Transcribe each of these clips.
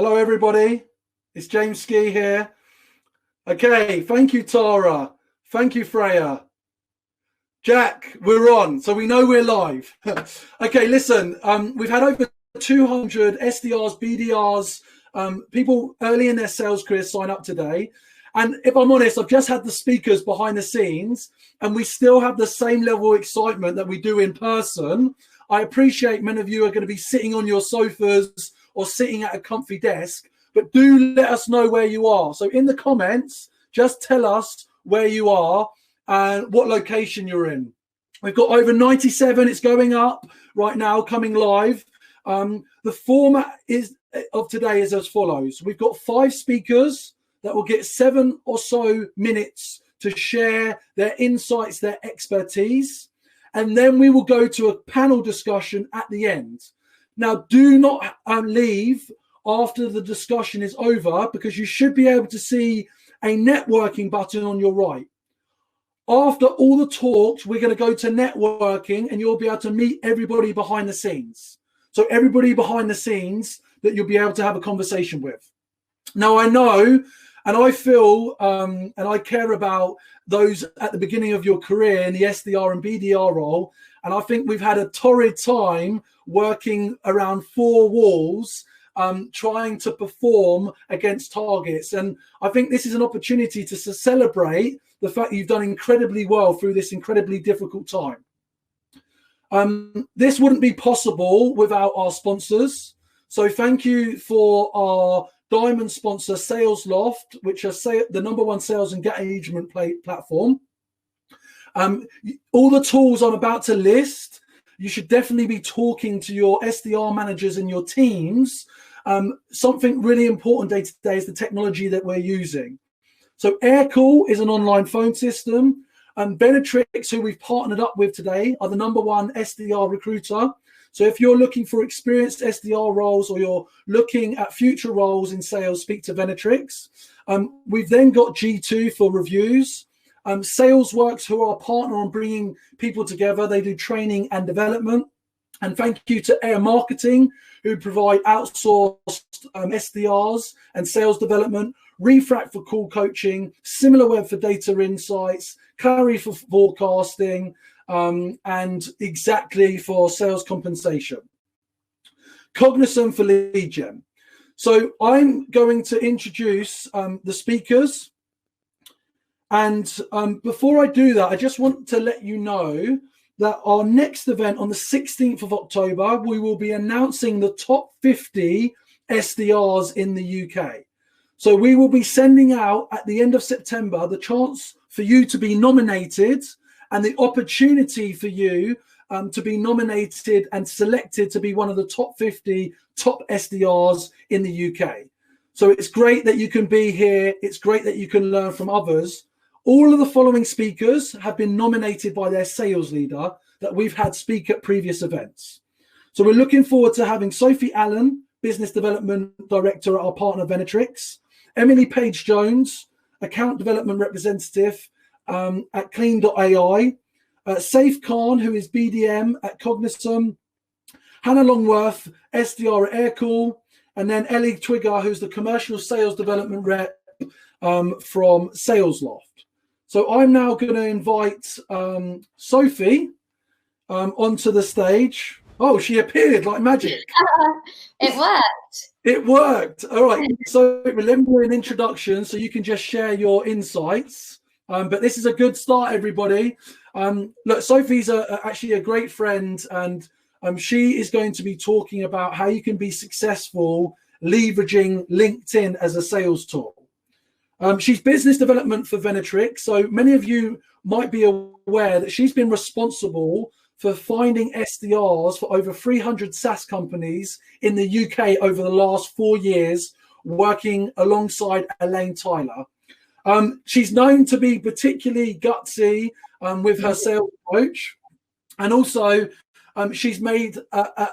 Hello, everybody. It's James Ski here. Okay, thank you, Tara. Thank you, Freya. Jack, we're on, so we know we're live. Okay, listen, we've had over 200 SDRs, BDRs, people early in their sales career sign up today. And if I'm honest, I've just had the speakers behind the scenes, and we still have the same level of excitement that we do in person. I appreciate many of you are going to be sitting on your sofas or sitting at a comfy desk, but do let us know where you are. So in the comments, just tell us where you are and what location you're in. We've got over 97. It's going up right now, coming live. The format of today is as follows. We've got 5 speakers that will get 7 or so minutes to share their insights, their expertise. And then we will go to a panel discussion at the end. Now, do not leave after the discussion is over, because you should be able to see a networking button on your right. After all the talks, we're going to go to networking, and you'll be able to meet everybody behind the scenes. So everybody behind the scenes that you'll be able to have a conversation with. Now, I know and I feel and I care about those at the beginning of your career in the SDR and BDR role. And I think we've had a torrid time working around 4 walls, trying to perform against targets. And I think this is an opportunity to celebrate the fact you've done incredibly well through this incredibly difficult time. This wouldn't be possible without our sponsors. So thank you for our diamond sponsor, SalesLoft, which is the #1 sales engagement platform. All the tools I'm about to list, you should definitely be talking to your SDR managers and your teams. Something really important day to day is the technology that we're using. So Aircall is an online phone system. Benetrix, who we've partnered up with today, are the #1 SDR recruiter. So if you're looking for experienced SDR roles, or you're looking at future roles in sales, speak to Benetrix. We've then got G2 for reviews. SalesWorks, who are a partner on bringing people together. They do training and development. And thank you to Air Marketing, who provide outsourced SDRs and sales development. Refract for call coaching, SimilarWeb for data insights, Clary for forecasting, and Exactly for sales compensation. Cognism for lead gen. So I'm going to introduce the speakers. And before I do that, I just want to let you know that our next event on the 16th of October, we will be announcing the top 50 SDRs in the UK. So we will be sending out at the end of September the chance for you to be nominated, and the opportunity for you to be nominated and selected to be one of the top 50 top SDRs in the UK. So it's great that you can be here. It's great that you can learn from others. All of the following speakers have been nominated by their sales leader that we've had speak at previous events. So we're looking forward to having Sophie Allen, Business Development Director at our partner Benetrix, Emily Paige Jones, Account Development Representative at Kleene.ai, Saif Khan, who is BDM at Cognism, Hannah Longworth, SDR at Aircall, and then Ellie Twigger, who's the Commercial Sales Development Rep from SalesLoft. So I'm now going to invite Sophie onto the stage. Oh, she appeared like magic. It worked. It worked. All right. So let me do an introduction so you can just share your insights. But this is a good start, everybody. Look, Sophie's actually a great friend, and she is going to be talking about how you can be successful leveraging LinkedIn as a sales tool. She's business development for Benetrix. So many of you might be aware that she's been responsible for finding SDRs for over 300 SaaS companies in the UK over the last 4 years, working alongside Elaine Tyler. She's known to be particularly gutsy with her sales approach, and also she's made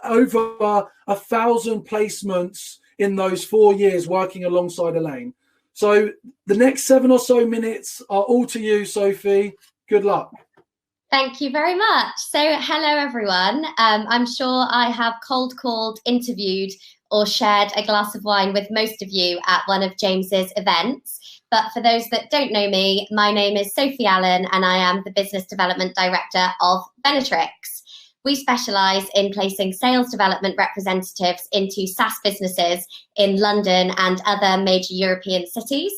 over 1,000 placements in those 4 years working alongside Elaine. So the next 7 or so minutes are all to you, Sophie. Good luck. Thank you very much. So hello, everyone. I'm sure I have cold called, interviewed or shared a glass of wine with most of you at one of James's events. But for those that don't know me, my name is Sophie Allen and I am the Business Development Director of Benetrix. We specialise in placing sales development representatives into SaaS businesses in London and other major European cities.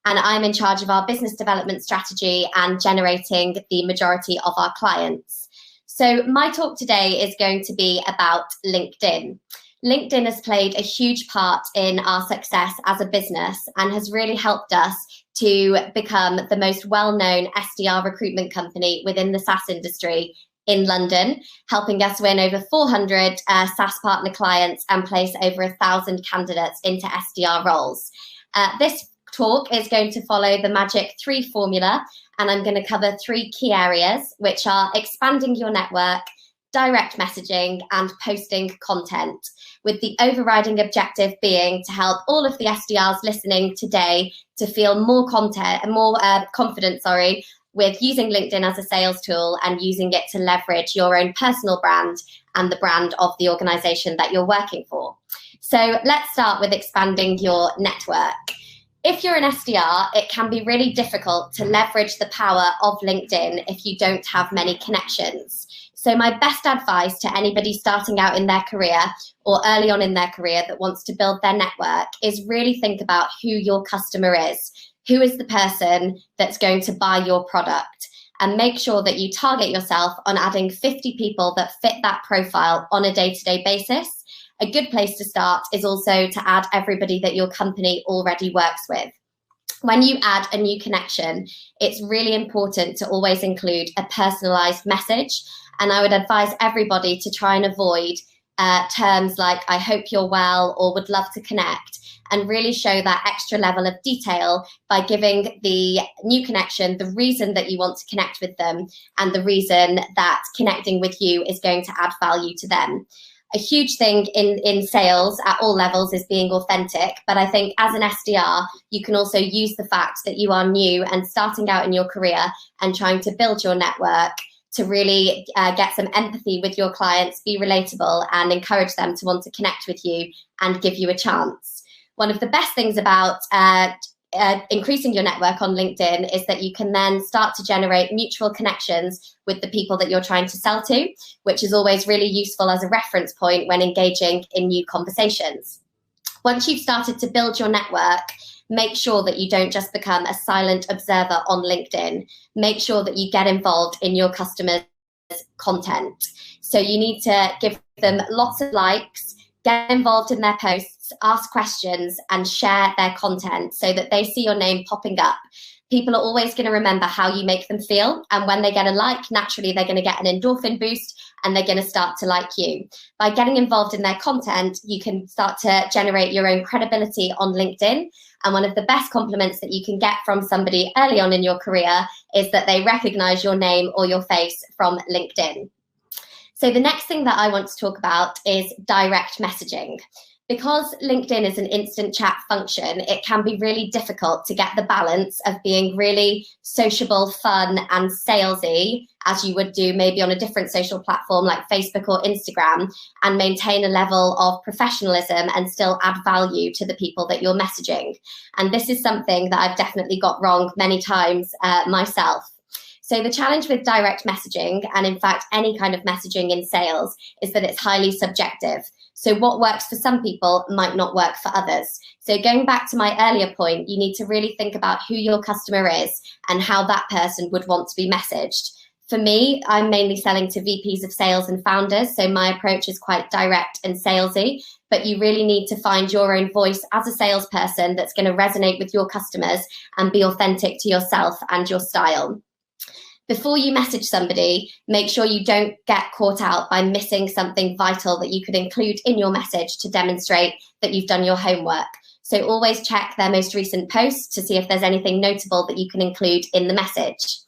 And I'm in charge of our business development strategy and generating the majority of our clients. So my talk today is going to be about LinkedIn. LinkedIn has played a huge part in our success as a business and has really helped us to become the most well-known SDR recruitment company within the SaaS industry in London, helping us win over 400 SaaS partner clients and place over 1,000 candidates into SDR roles. This talk is going to follow the Magic 3 formula, and I'm going to cover 3 key areas, which are expanding your network, direct messaging, and posting content, with the overriding objective being to help all of the SDRs listening today to feel more confident, with using LinkedIn as a sales tool and using it to leverage your own personal brand and the brand of the organization that you're working for. So let's start with expanding your network. If you're an SDR, it can be really difficult to leverage the power of LinkedIn if you don't have many connections. So my best advice to anybody starting out in their career or early on in their career that wants to build their network is really think about who your customer is. Who is the person that's going to buy your product? And make sure that you target yourself on adding 50 people that fit that profile on a day-to-day basis. A good place to start is also to add everybody that your company already works with. When you add a new connection, it's really important to always include a personalized message. And I would advise everybody to try and avoid terms like, I hope you're well, or would love to connect, and really show that extra level of detail by giving the new connection the reason that you want to connect with them and the reason that connecting with you is going to add value to them. A huge thing in sales at all levels is being authentic, but I think as an SDR, you can also use the fact that you are new and starting out in your career and trying to build your network to really get some empathy with your clients, be relatable, and encourage them to want to connect with you and give you a chance. One of the best things about increasing your network on LinkedIn is that you can then start to generate mutual connections with the people that you're trying to sell to, which is always really useful as a reference point when engaging in new conversations. Once you've started to build your network, make sure that you don't just become a silent observer on LinkedIn. Make sure that you get involved in your customers' content. So you need to give them lots of likes, get involved in their posts, ask questions, and share their content so that they see your name popping up. People are always going to remember how you make them feel. And when they get a like, naturally, they're going to get an endorphin boost and they're going to start to like you. By getting involved in their content, you can start to generate your own credibility on LinkedIn. And one of the best compliments that you can get from somebody early on in your career is that they recognize your name or your face from LinkedIn. So the next thing that I want to talk about is direct messaging. Because LinkedIn is an instant chat function, it can be really difficult to get the balance of being really sociable, fun, and salesy, as you would do maybe on a different social platform like Facebook or Instagram, and maintain a level of professionalism and still add value to the people that you're messaging. And this is something that I've definitely got wrong many times myself. So the challenge with direct messaging, and in fact any kind of messaging in sales, is that it's highly subjective. So what works for some people might not work for others. So going back to my earlier point, you need to really think about who your customer is and how that person would want to be messaged. For me, I'm mainly selling to VPs of sales and founders, so my approach is quite direct and salesy, but you really need to find your own voice as a salesperson that's going to resonate with your customers and be authentic to yourself and your style. Before you message somebody, make sure you don't get caught out by missing something vital that you could include in your message to demonstrate that you've done your homework. So always check their most recent posts to see if there's anything notable that you can include in the message.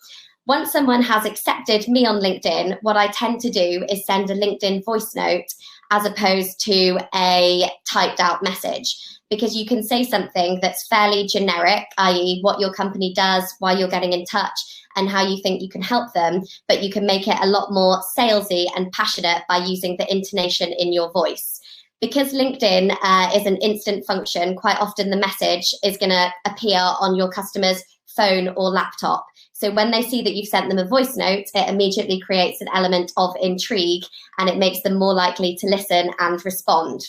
Once someone has accepted me on LinkedIn, what I tend to do is send a LinkedIn voice note as opposed to a typed out message, because you can say something that's fairly generic, i.e. what your company does, why you're getting in touch, and how you think you can help them, but you can make it a lot more salesy and passionate by using the intonation in your voice. Because LinkedIn is an instant function, quite often the message is going to appear on your customer's phone or laptop. So when they see that you've sent them a voice note, it immediately creates an element of intrigue, and it makes them more likely to listen and respond.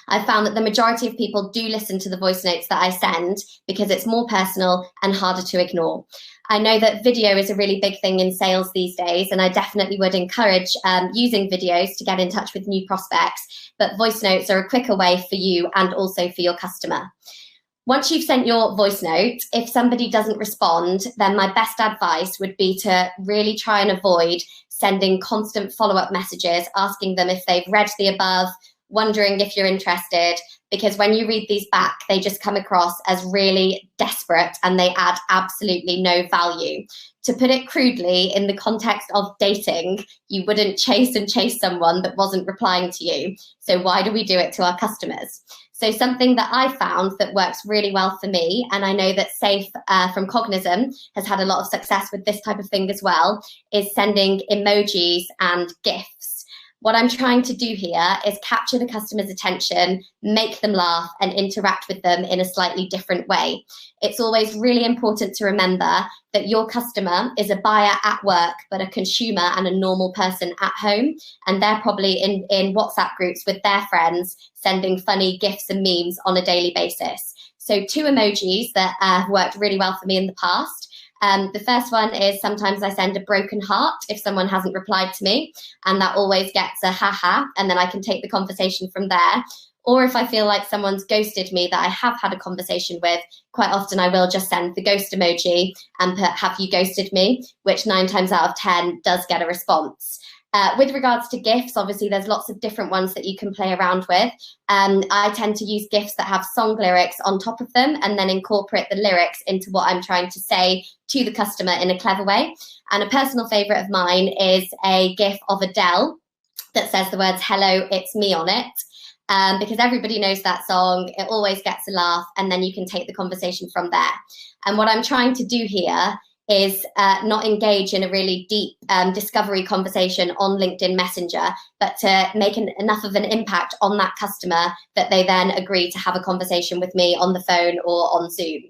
I've found that the majority of people do listen to the voice notes that I send because it's more personal and harder to ignore. I know that video is a really big thing in sales these days, and I definitely would encourage using videos to get in touch with new prospects, but voice notes are a quicker way for you and also for your customer. Once you've sent your voice note, if somebody doesn't respond, then my best advice would be to really try and avoid sending constant follow-up messages, asking them if they've read the above, wondering if you're interested, because when you read these back, they just come across as really desperate and they add absolutely no value. To put it crudely, in the context of dating, you wouldn't chase someone that wasn't replying to you. So why do we do it to our customers? So something that I found that works really well for me, and I know that Saif from Cognism has had a lot of success with this type of thing as well, is sending emojis and GIFs. What I'm trying to do here is capture the customer's attention, make them laugh, and interact with them in a slightly different way. It's always really important to remember that your customer is a buyer at work, but a consumer and a normal person at home. And they're probably in WhatsApp groups with their friends, sending funny GIFs and memes on a daily basis. So 2 emojis that have worked really well for me in the past. The first one is sometimes I send a broken heart if someone hasn't replied to me, and that always gets a haha, and then I can take the conversation from there. Or if I feel like someone's ghosted me that I have had a conversation with, quite often I will just send the ghost emoji and put have you ghosted me, which 9 times out of 10 does get a response. With regards to GIFs, obviously there's lots of different ones that you can play around with. I tend to use GIFs that have song lyrics on top of them and then incorporate the lyrics into what I'm trying to say to the customer in a clever way. And a personal favourite of mine is a GIF of Adele that says the words "Hello, it's me" on it. Because everybody knows that song, it always gets a laugh, and then you can take the conversation from there. And what I'm trying to do here is not engage in a really deep discovery conversation on LinkedIn Messenger, but to make enough of an impact on that customer that they then agree to have a conversation with me on the phone or on Zoom.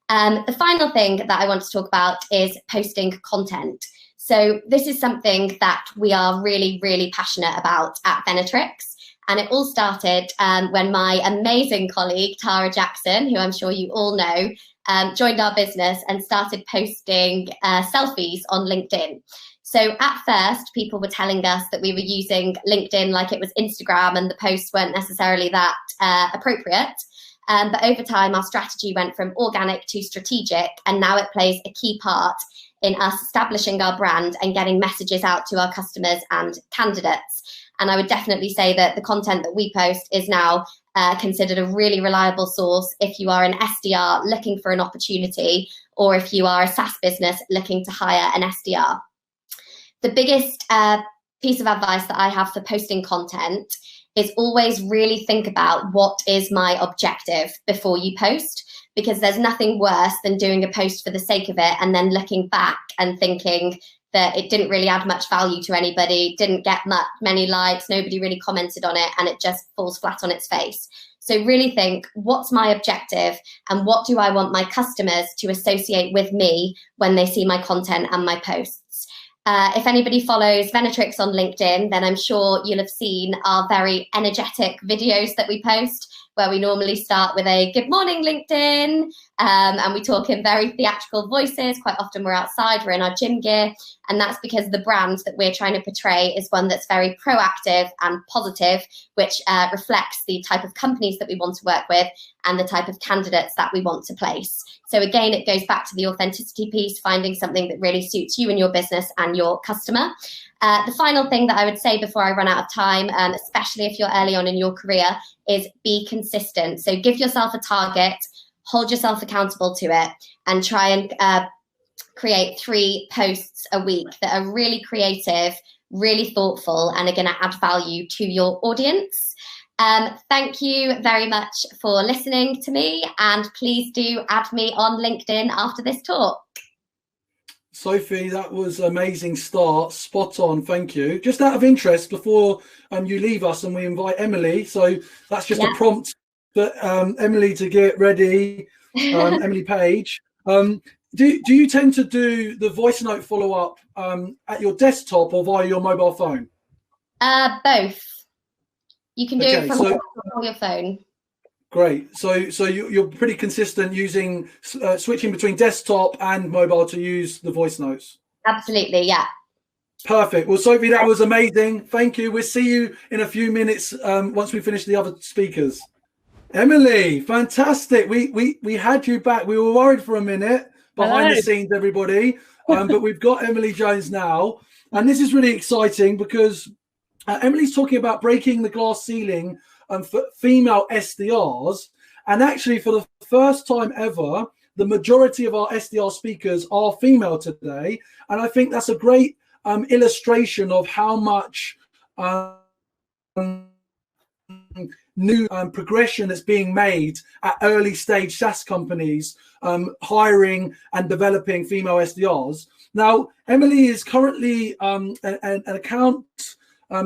The final thing that I want to talk about is posting content. So this is something that we are really, really passionate about at Venatrix. And it all started when my amazing colleague, Tara Jackson, who I'm sure you all know, joined our business and started posting selfies on LinkedIn. So at first, people were telling us that we were using LinkedIn like it was Instagram and the posts weren't necessarily that appropriate. But over time, our strategy went from organic to strategic, and now it plays a key part in us establishing our brand and getting messages out to our customers and candidates. And I would definitely say that the content that we post is now considered a really reliable source if you are an SDR looking for an opportunity, or if you are a SaaS business looking to hire an SDR. The biggest piece of advice that I have for posting content is always really think about what is my objective before you post, because there's nothing worse than doing a post for the sake of it and then looking back and thinking that it didn't really add much value to anybody, didn't get many likes, nobody really commented on it, and it just falls flat on its face. So really think, what's my objective and what do I want my customers to associate with me when they see my content and my posts? If anybody follows Venatrix on LinkedIn, then I'm sure you'll have seen our very energetic videos that we post, where we normally start with a "Good morning, LinkedIn," and we talk in very theatrical voices. Quite often we're outside, we're in our gym gear, and that's because the brand that we're trying to portray is one that's very proactive and positive, which reflects the type of companies that we want to work with and the type of candidates that we want to place. So again, it goes back to the authenticity piece, finding something that really suits you and your business and your customer. The final thing that I would say before I run out of time, especially if you're early on in your career, is be consistent. So give yourself a target, hold yourself accountable to it, and try and create 3 posts a week that are really creative, really thoughtful, and are going to add value to your audience. Thank you very much for listening to me, and please do add me on LinkedIn after this talk. Sophie, that was amazing start. Spot on. Thank you. Just out of interest, before you leave us and we invite Emily, so that's just a prompt for Emily to get ready. Emily Paige. Do you tend to do the voice note follow-up at your desktop or via your mobile phone? Both. You can do it from your phone. Great. So you're pretty consistent using switching between desktop and mobile to use the voice notes. Absolutely, yeah. Perfect. Well, Sophie, that was amazing. Thank you. We'll see you in a few minutes once we finish the other speakers. Emily, fantastic. We had you back. We were worried for a minute behind the scenes, everybody, but we've got Emily Jones now, and this is really exciting because Emily's talking about breaking the glass ceiling for female SDRs, and actually for the first time ever, the majority of our SDR speakers are female today, and I think that's a great illustration of how much new progression that's being made at early stage SaaS companies hiring and developing female SDRs. Now, Emily is currently an account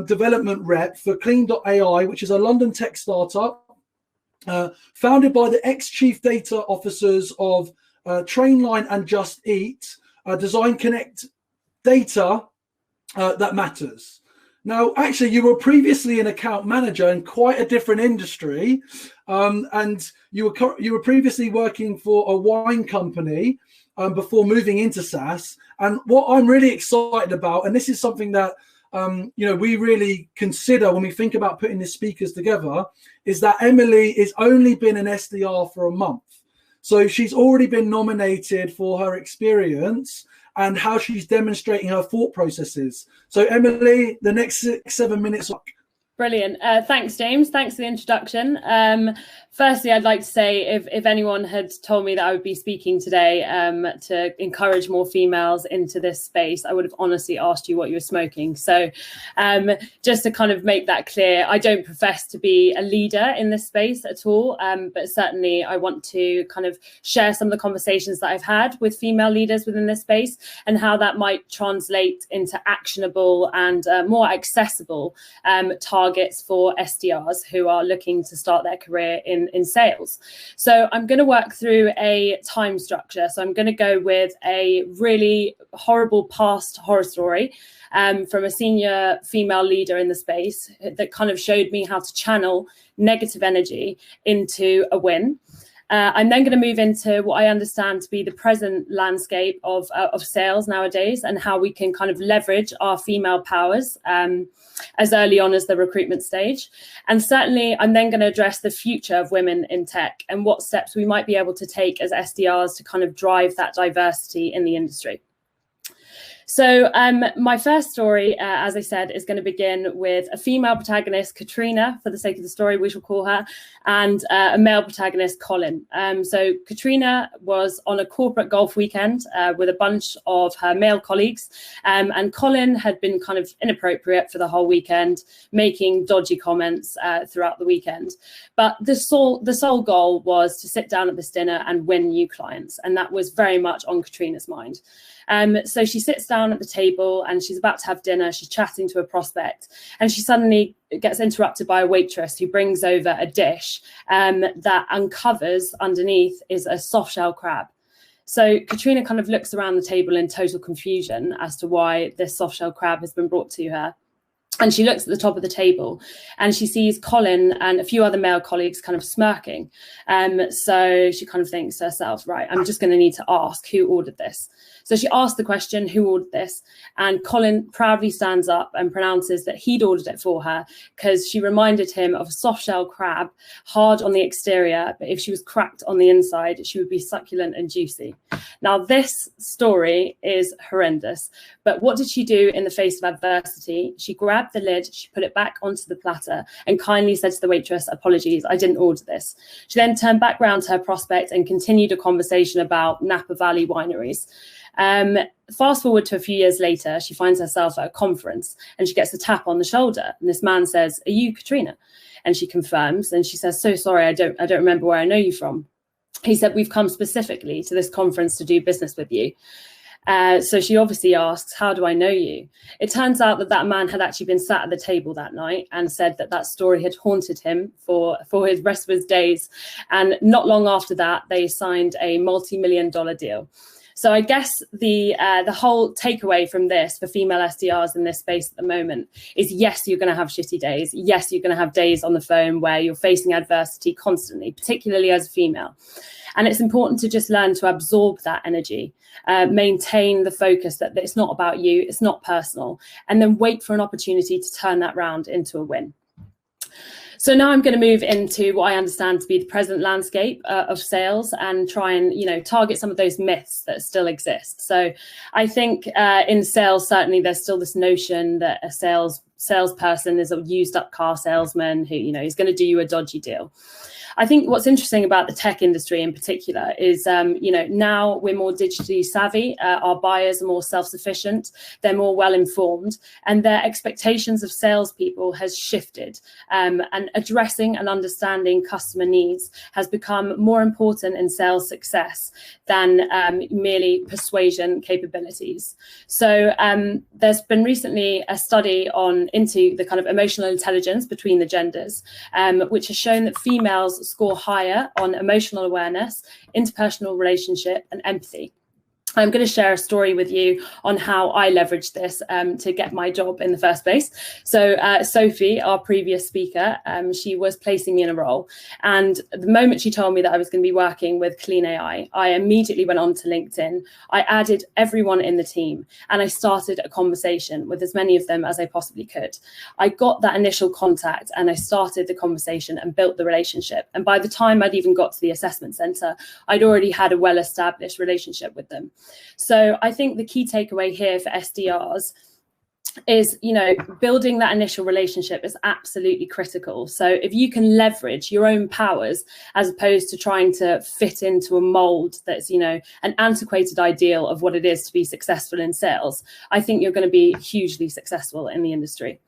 development rep for Kleene.ai, which is a London tech startup founded by the ex-chief data officers of Trainline and Just Eat, Design Connect Data that matters. Now, actually, you were previously an account manager in quite a different industry, and you were previously working for a wine company before moving into SaaS. And what I'm really excited about, and this is something that we really consider when we think about putting the speakers together, is that Emily has only been an SDR for a month. So she's already been nominated for her experience and how she's demonstrating her thought processes. So Emily, the next 6-7 minutes. Brilliant. Thanks, James. Thanks for the introduction. Firstly, I'd like to say if anyone had told me that I would be speaking today to encourage more females into this space, I would have honestly asked you what you were smoking. So just to kind of make that clear, I don't profess to be a leader in this space at all, but certainly I want to kind of share some of the conversations that I've had with female leaders within this space and how that might translate into actionable and more accessible targets for SDRs who are looking to start their career in sales. So I'm going to work through a time structure. So I'm going to go with a really horrible past horror story from a senior female leader in the space that kind of showed me how to channel negative energy into a win. I'm then going to move into what I understand to be the present landscape of sales nowadays and how we can kind of leverage our female powers as early on as the recruitment stage. And certainly I'm then going to address the future of women in tech and what steps we might be able to take as SDRs to kind of drive that diversity in the industry. So my first story, as I said, is going to begin with a female protagonist, Katrina, for the sake of the story, we shall call her, and a male protagonist, Colin. So Katrina was on a corporate golf weekend with a bunch of her male colleagues, and Colin had been kind of inappropriate for the whole weekend, making dodgy comments throughout the weekend. But the sole goal was to sit down at this dinner and win new clients, and that was very much on Katrina's mind. So she sits down at the table and she's about to have dinner. She's chatting to a prospect and she suddenly gets interrupted by a waitress who brings over a dish that uncovers underneath is a soft shell crab. So Katrina kind of looks around the table in total confusion as to why this soft shell crab has been brought to her. And she looks at the top of the table and she sees Colin and a few other male colleagues kind of smirking. So she kind of thinks to herself, right, I'm just going to need to ask who ordered this. So she asked the question, who ordered this? And Colin proudly stands up and pronounces that he'd ordered it for her because she reminded him of a soft shell crab, hard on the exterior, but if she was cracked on the inside, she would be succulent and juicy. Now, this story is horrendous, but what did she do in the face of adversity? She grabbed the lid, she put it back onto the platter and kindly said to the waitress, apologies, I didn't order this. She then turned back round to her prospect and continued a conversation about Napa Valley wineries. Fast forward to a few years later, she finds herself at a conference and she gets a tap on the shoulder. And this man says, are you Katrina? And she confirms and she says, so sorry, I don't remember where I know you from. He said, we've come specifically to this conference to do business with you. So she obviously asks, how do I know you? It turns out that that man had actually been sat at the table that night and said that that story had haunted him for his rest of his days. And not long after that, they signed a multi-million-dollar deal. So I guess the whole takeaway from this for female SDRs in this space at the moment is, yes, you're going to have shitty days. Yes, you're going to have days on the phone where you're facing adversity constantly, particularly as a female. And it's important to just learn to absorb that energy, maintain the focus that it's not about you, it's not personal, and then wait for an opportunity to turn that round into a win. So now I'm going to move into what I understand to be the present landscape of sales and try and, target some of those myths that still exist. So I think in sales, certainly there's still this notion that a salesperson is a used up car salesman who, is going to do you a dodgy deal. I think what's interesting about the tech industry in particular is, now we're more digitally savvy. Our buyers are more self-sufficient. They're more well-informed, and their expectations of salespeople has shifted. And addressing and understanding customer needs has become more important in sales success than merely persuasion capabilities. So there's been recently a study into the kind of emotional intelligence between the genders, which has shown that females score higher on emotional awareness, interpersonal relationship, and empathy. I'm going to share a story with you on how I leveraged this to get my job in the first place. So Sophie, our previous speaker, she was placing me in a role. And the moment she told me that I was going to be working with Kleene.ai, I immediately went on to LinkedIn. I added everyone in the team and I started a conversation with as many of them as I possibly could. I got that initial contact and I started the conversation and built the relationship. And by the time I'd even got to the assessment center, I'd already had a well-established relationship with them. So I think the key takeaway here for SDRs is, building that initial relationship is absolutely critical. So if you can leverage your own powers as opposed to trying to fit into a mold that's, an antiquated ideal of what it is to be successful in sales, I think you're going to be hugely successful in the industry.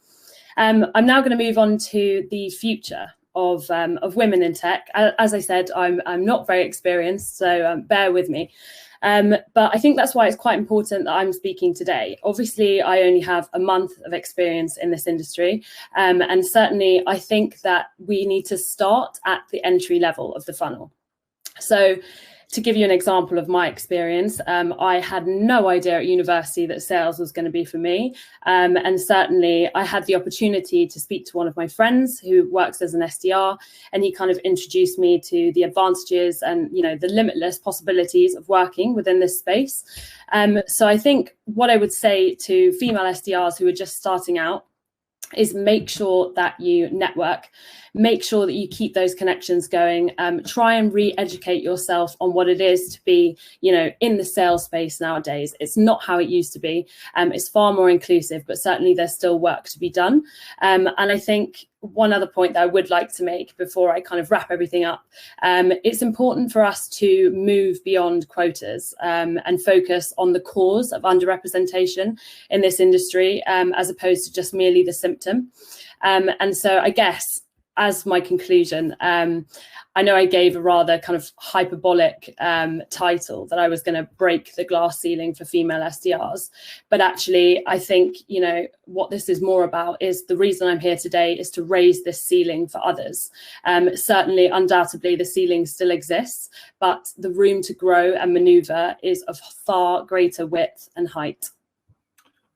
I'm now going to move on to the future of women in tech. As I said, I'm not very experienced, so bear with me. But I think that's why it's quite important that I'm speaking today. Obviously, I only have a month of experience in this industry. And certainly, I think that we need to start at the entry level of the funnel. So to give you an example of my experience, I had no idea at university that sales was going to be for me. And certainly I had the opportunity to speak to one of my friends who works as an SDR, and he kind of introduced me to the advantages and, the limitless possibilities of working within this space. So I think what I would say to female SDRs who are just starting out is make sure that you network, make sure that you keep those connections going, try and re-educate yourself on what it is to be, in the sales space nowadays. It's not how it used to be. It's far more inclusive, but certainly there's still work to be done. And I think one other point that I would like to make before I kind of wrap everything up, it's important for us to move beyond quotas and focus on the cause of underrepresentation in this industry, as opposed to just merely the symptom. And so I guess as my conclusion, I know I gave a rather kind of hyperbolic title that I was going to break the glass ceiling for female SDRs. But actually, I think, what this is more about is the reason I'm here today is to raise this ceiling for others. Certainly, undoubtedly, the ceiling still exists, but the room to grow and maneuver is of far greater width and height.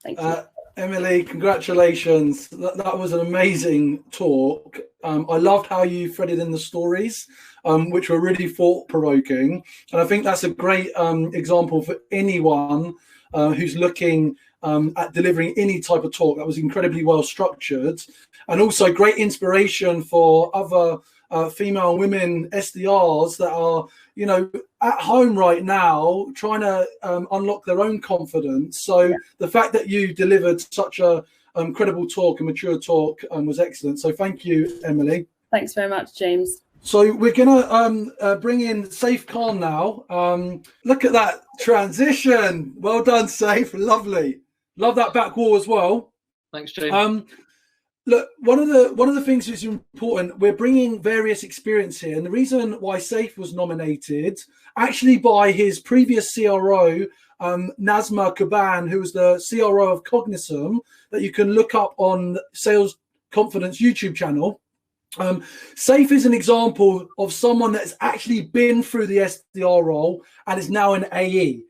Thank you. Emily, congratulations. That was an amazing talk. I loved how you threaded in the stories, which were really thought-provoking. And I think that's a great example for anyone who's looking at delivering any type of talk. That was incredibly well structured. And also great inspiration for other female and women SDRs that are, at home right now trying to unlock their own confidence. So the fact that you delivered such a credible talk and mature talk was excellent. So thank you, Emily. Thanks very much, James. So we're going to bring in Saif Khan now. Look at that transition. Well done, Saif. Lovely. Love that back wall as well. Thanks, James. Look, one of the things that's important, we're bringing various experience here, and the reason why Saif was nominated, actually by his previous CRO, Nazma Kaban, who was the CRO of Cognism, that you can look up on Sales Confidence YouTube channel. Saif is an example of someone that's actually been through the SDR role and is now an AE.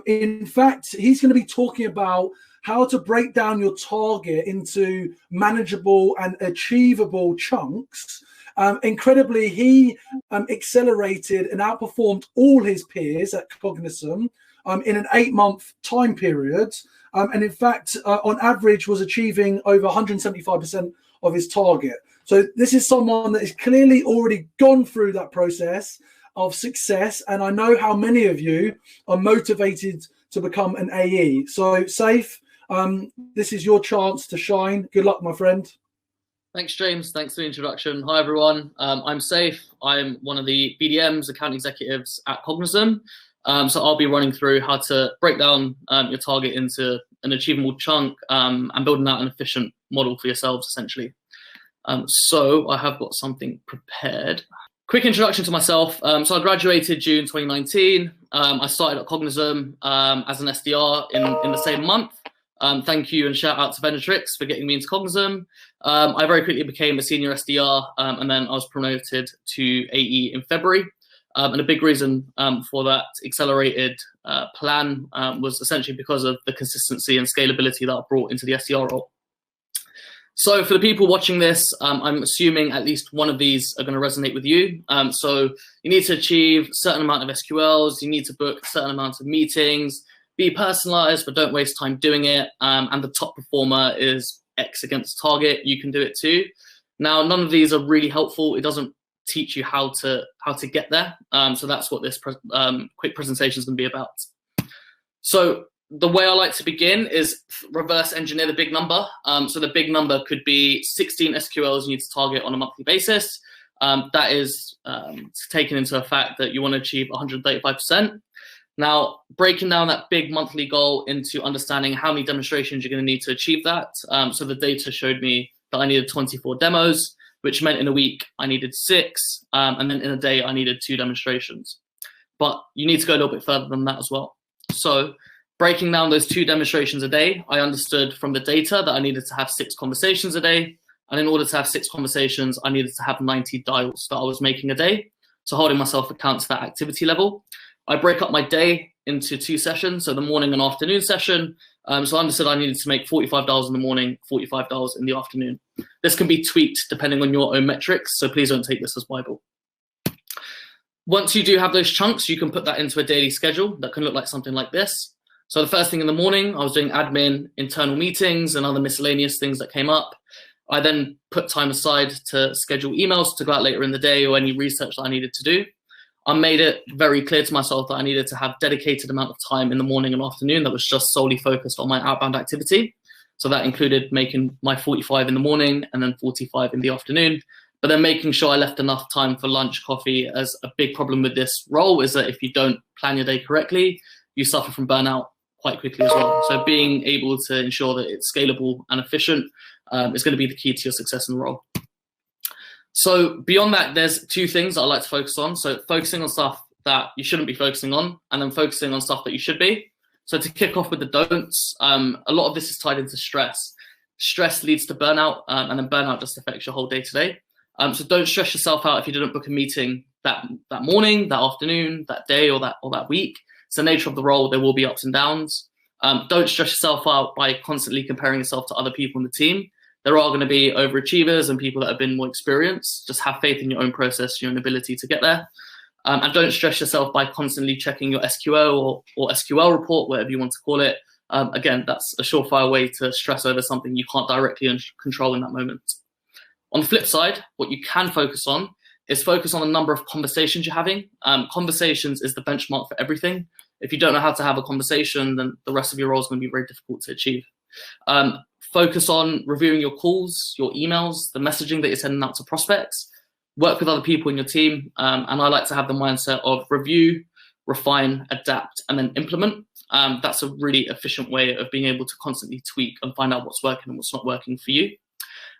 In fact, he's going to be talking about how to break down your target into manageable and achievable chunks. Incredibly, he accelerated and outperformed all his peers at Cognism in an 8-month time period. And in fact, on average, was achieving over 175% of his target. So this is someone that has clearly already gone through that process of success. And I know how many of you are motivated to become an AE. So Saif, this is your chance to shine. Good luck, my friend. Thanks, James. Thanks for the introduction. Hi, everyone. I'm Saif. I'm one of the BDMs, account executives at Cognism. So I'll be running through how to break down your target into an achievable chunk and building out an efficient model for yourselves, essentially. So I have got something prepared. Quick introduction to myself. So I graduated June 2019. I started at Cognism as an SDR in the same month. Thank you and shout out to Venatrix for getting me into Cognism. I very quickly became a senior SDR and then I was promoted to AE in February. And a big reason for that accelerated plan was essentially because of the consistency and scalability that I brought into the SDR role. So for the people watching this, I'm assuming at least one of these are going to resonate with you. So you need to achieve a certain amount of SQLs, you need to book a certain amount of meetings, be personalized, but don't waste time doing it. And the top performer is X against target. You can do it too. Now, none of these are really helpful. It doesn't teach you how to get there. So that's what this quick presentation is going to be about. So the way I like to begin is reverse engineer the big number. So the big number could be 16 SQLs you need to target on a monthly basis. That is taken into the fact that you want to achieve 135%. Now, breaking down that big monthly goal into understanding how many demonstrations you're going to need to achieve that. So the data showed me that I needed 24 demos, which meant in a week I needed 6, and then in a day I needed 2 demonstrations. But you need to go a little bit further than that as well. So breaking down those 2 demonstrations a day, I understood from the data that I needed to have 6 conversations a day. And in order to have 6 conversations, I needed to have 90 dials that I was making a day. So holding myself account to that activity level. I break up my day into 2 sessions, so the morning and afternoon session. So I understood I needed to make 45 dials in the morning, 45 dials in the afternoon. This can be tweaked depending on your own metrics, so please don't take this as Bible. Once you do have those chunks, you can put that into a daily schedule that can look like something like this. So the first thing in the morning, I was doing admin, internal meetings, and other miscellaneous things that came up. I then put time aside to schedule emails to go out later in the day or any research that I needed to do. I made it very clear to myself that I needed to have dedicated amount of time in the morning and afternoon that was just solely focused on my outbound activity. So that included making my 45 in the morning and then 45 in the afternoon, but then making sure I left enough time for lunch, coffee. As a big problem with this role is that if you don't plan your day correctly, you suffer from burnout quite quickly as well. So being able to ensure that it's scalable and efficient is going to be the key to your success in the role. So beyond that, there's 2 things I like to focus on. So focusing on stuff that you shouldn't be focusing on, and then focusing on stuff that you should be. So to kick off with the don'ts, a lot of this is tied into stress. Stress leads to burnout, and then burnout just affects your whole day to day. So don't stress yourself out if you didn't book a meeting that morning, that afternoon, that day, or that week. It's the nature of the role. There will be ups and downs. Don't stress yourself out by constantly comparing yourself to other people in the team. There are going to be overachievers and people that have been more experienced. Just have faith in your own process, your own ability to get there. And don't stress yourself by constantly checking your SQL or SQL report, whatever you want to call it. Again, that's a surefire way to stress over something you can't directly control in that moment. On the flip side, what you can focus on is focus on the number of conversations you're having. Conversations is the benchmark for everything. If you don't know how to have a conversation, then the rest of your role is going to be very difficult to achieve. Focus on reviewing your calls, your emails, the messaging that you're sending out to prospects. Work with other people in your team. And I like to have the mindset of review, refine, adapt, and then implement. That's a really efficient way of being able to constantly tweak and find out what's working and what's not working for you.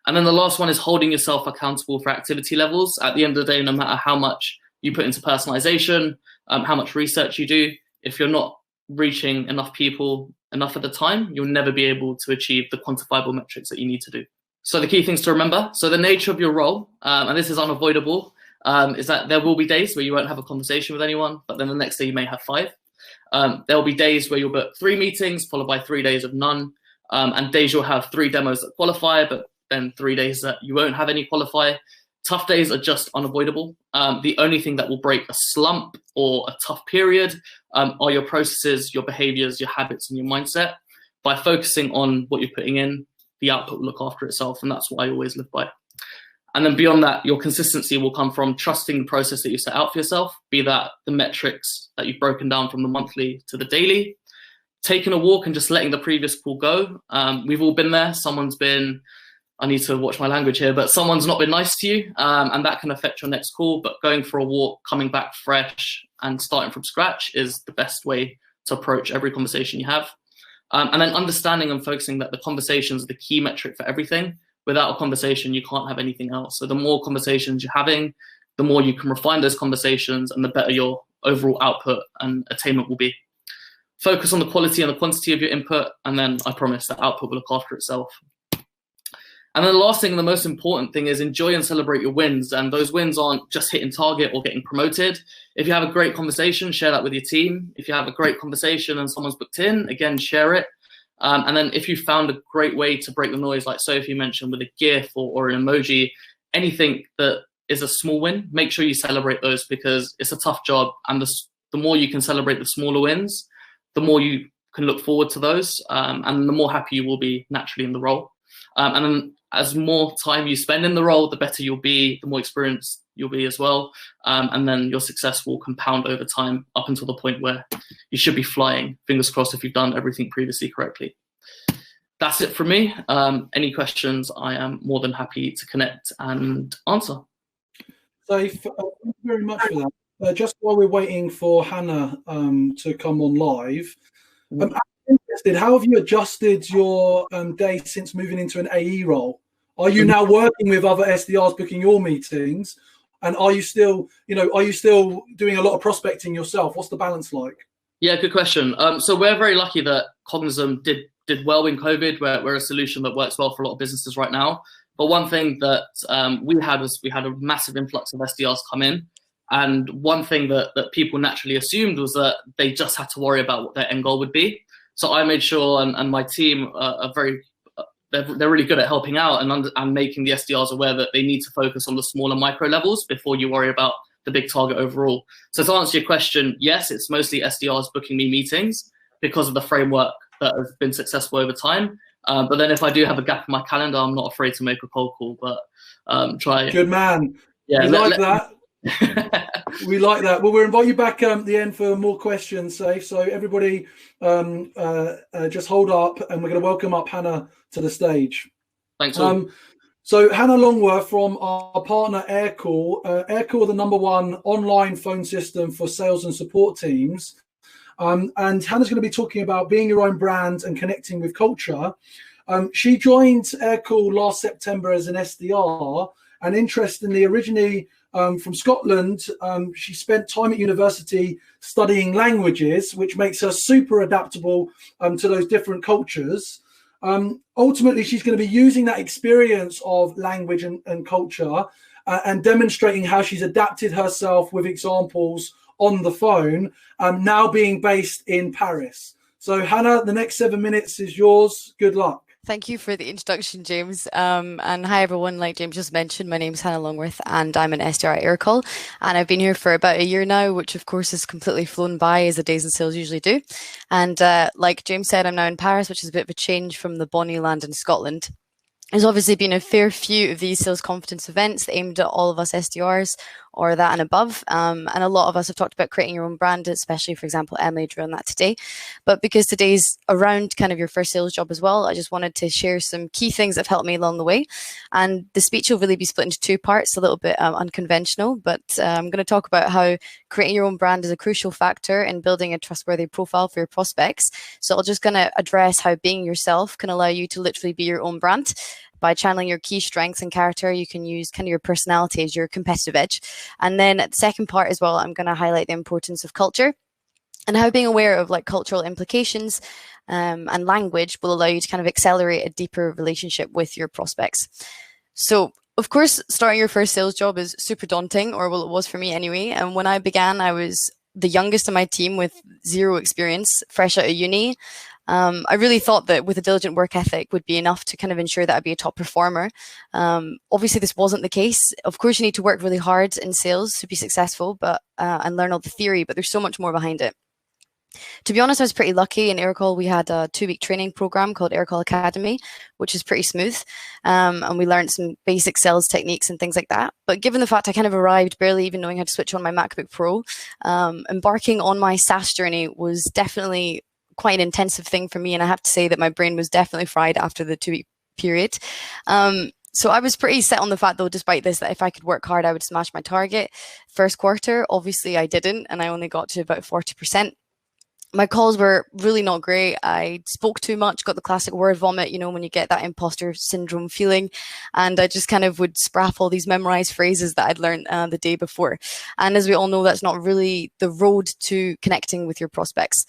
And then the last one is holding yourself accountable for activity levels. At the end of the day, no matter how much you put into personalization, how much research you do, if you're not reaching enough people enough at the time, you'll never be able to achieve the quantifiable metrics that you need to do. So the key things to remember, so the nature of your role, and this is unavoidable, is that there will be days where you won't have a conversation with anyone, but then the next day you may have 5. There'll be days where you'll book 3 meetings, followed by 3 days of none, and days you'll have 3 demos that qualify, but then 3 days that you won't have any qualify. Tough days are just unavoidable. The only thing that will break a slump or a tough period are your processes, your behaviors, your habits, and your mindset. By focusing on what you're putting in, the output will look after itself, and that's what I always live by. And then beyond that, your consistency will come from trusting the process that you set out for yourself, be that the metrics that you've broken down from the monthly to the daily, taking a walk and just letting the previous call go. We've all been there. Someone's been, I need to watch my language here, but someone's not been nice to you, and that can affect your next call. But going for a walk, coming back fresh, and starting from scratch is the best way to approach every conversation you have. And then understanding and focusing that the conversations are the key metric for everything. Without a conversation, you can't have anything else. So the more conversations you're having, the more you can refine those conversations, and the better your overall output and attainment will be. Focus on the quality and the quantity of your input, and then I promise that output will look after itself. And then the last thing, and the most important thing, is enjoy and celebrate your wins. And those wins aren't just hitting target or getting promoted. If you have a great conversation, share that with your team. If you have a great conversation and someone's booked in, again, share it. And then if you found a great way to break the noise, like Sophie mentioned, with a GIF or an emoji, anything that is a small win, make sure you celebrate those, because it's a tough job. And the more you can celebrate the smaller wins, the more you can look forward to those, and the more happy you will be naturally in the role. And then as more time you spend in the role, the better you'll be, the more experienced you'll be as well. And then your success will compound over time up until the point where you should be flying, fingers crossed, if you've done everything previously correctly. That's it from me. Any questions, I am more than happy to connect and answer. Saif, thank you very much for that. Just while we're waiting for Hannah to come on live, I'm interested, how have you adjusted your day since moving into an AE role? Are you now working with other SDRs booking your meetings? And are you still doing a lot of prospecting yourself? What's the balance like? Yeah, good question. So we're very lucky that Cognism did well in COVID. We're a solution that works well for a lot of businesses right now. But one thing that we had a massive influx of SDRs come in. And one thing that people naturally assumed was that they just had to worry about what their end goal would be. So I made sure, and my team are they're really good at helping out and making the SDRs aware that they need to focus on the smaller micro levels before you worry about the big target overall. So to answer your question, yes, it's mostly SDRs booking me meetings because of the framework that has been successful over time. But then if I do have a gap in my calendar, I'm not afraid to make a cold call, but try. Good man. Yeah, we like that. We like that. Well, we'll invite you back at the end for more questions, Saif. So everybody just hold up, and we're going to welcome up Hannah to the stage. Thanks all. So Hannah Longworth from our partner Aircall. Aircall are the #1 online phone system for sales and support teams. And Hannah's going to be talking about being your own brand and connecting with culture. She joined Aircall last September as an SDR, and interestingly, originally from Scotland, she spent time at university studying languages, which makes her super adaptable to those different cultures. Ultimately, she's going to be using that experience of language and culture and demonstrating how she's adapted herself with examples on the phone, now being based in Paris. So Hannah, the next 7 minutes is yours. Good luck. Thank you for the introduction, James. And hi, everyone. Like James just mentioned, my name is Hannah Longworth, and I'm an SDR at Aircall. And I've been here for about a year now, which of course has completely flown by, as the days in sales usually do. And like James said, I'm now in Paris, which is a bit of a change from the bonny land in Scotland. There's obviously been a fair few of these sales confidence events aimed at all of us SDRs or that and above. And a lot of us have talked about creating your own brand, especially, for example, Emily drew on that today. But because today's around kind of your first sales job as well, I just wanted to share some key things that have helped me along the way. And the speech will really be split into 2 parts, a little bit unconventional, but I'm going to talk about how creating your own brand is a crucial factor in building a trustworthy profile for your prospects. So I'm just going to address how being yourself can allow you to literally be your own brand. By channeling your key strengths and character, you can use kind of your personality as your competitive edge. And then at the second part as well, I'm going to highlight the importance of culture and how being aware of like cultural implications and language will allow you to kind of accelerate a deeper relationship with your prospects. So of course, starting your first sales job is super daunting, or well, it was for me anyway. And when I began, I was the youngest in my team with 0 experience, fresh out of uni. I really thought that with a diligent work ethic would be enough to kind of ensure that I'd be a top performer. Obviously, this wasn't the case. Of course, you need to work really hard in sales to be successful, but and learn all the theory, but there's so much more behind it. To be honest, I was pretty lucky. In Aircall, we had a 2-week training program called Aircall Academy, which is pretty smooth. And we learned some basic sales techniques and things like that. But given the fact I kind of arrived barely even knowing how to switch on my MacBook Pro, embarking on my SaaS journey was definitely quite an intensive thing for me. And I have to say that my brain was definitely fried after the 2-week period. So I was pretty set on the fact, though, despite this, that if I could work hard, I would smash my target. First quarter, obviously I didn't, and I only got to about 40%. My calls were really not great. I spoke too much, got the classic word vomit, you know, when you get that imposter syndrome feeling. And I just kind of would spraff all these memorized phrases that I'd learned the day before. And as we all know, that's not really the road to connecting with your prospects.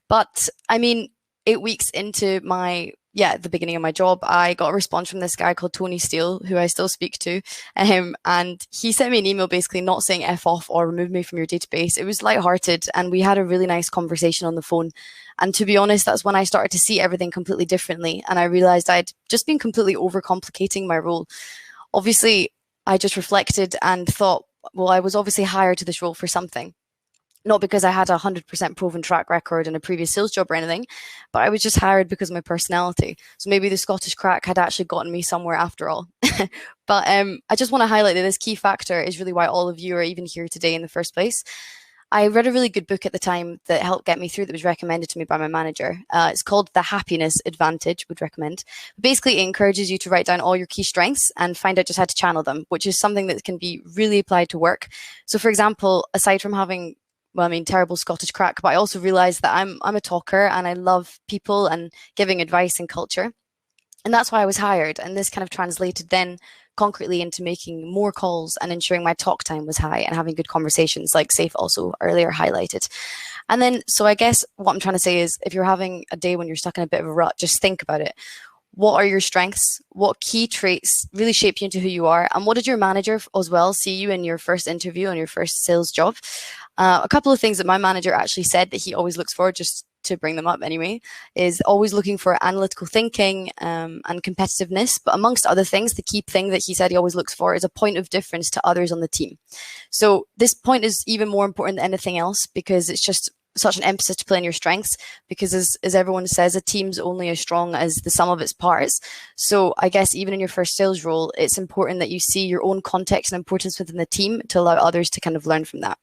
But I mean, 8 weeks into the beginning of my job, I got a response from this guy called Tony Steele, who I still speak to. And he sent me an email basically not saying F off or remove me from your database. It was lighthearted, and we had a really nice conversation on the phone. And to be honest, that's when I started to see everything completely differently. And I realized I'd just been completely overcomplicating my role. Obviously, I just reflected and thought, well, I was obviously hired to this role for something. Not because I had a 100% proven track record in a previous sales job or anything, but I was just hired because of my personality. So maybe the Scottish crack had actually gotten me somewhere after all. But I just want to highlight that this key factor is really why all of you are even here today in the first place. I read a really good book at the time that helped get me through, that was recommended to me by my manager. It's called The Happiness Advantage, would recommend. Basically, it encourages you to write down all your key strengths and find out just how to channel them, which is something that can be really applied to work. So for example, aside from having terrible Scottish crack, but I also realized that I'm a talker and I love people and giving advice and culture. And that's why I was hired. And this kind of translated then concretely into making more calls and ensuring my talk time was high and having good conversations, like Saif also earlier highlighted. And then, so I guess what I'm trying to say is, if you're having a day when you're stuck in a bit of a rut, just think about it. What are your strengths? What key traits really shape you into who you are? And what did your manager as well see you in your first interview on your first sales job? A couple of things that my manager actually said that he always looks for, just to bring them up anyway, is always looking for analytical thinking and competitiveness. But amongst other things, the key thing that he said he always looks for is a point of difference to others on the team. So this point is even more important than anything else, because it's just such an emphasis to play on your strengths, because as everyone says, a team's only as strong as the sum of its parts. So I guess even in your first sales role, it's important that you see your own context and importance within the team to allow others to kind of learn from that.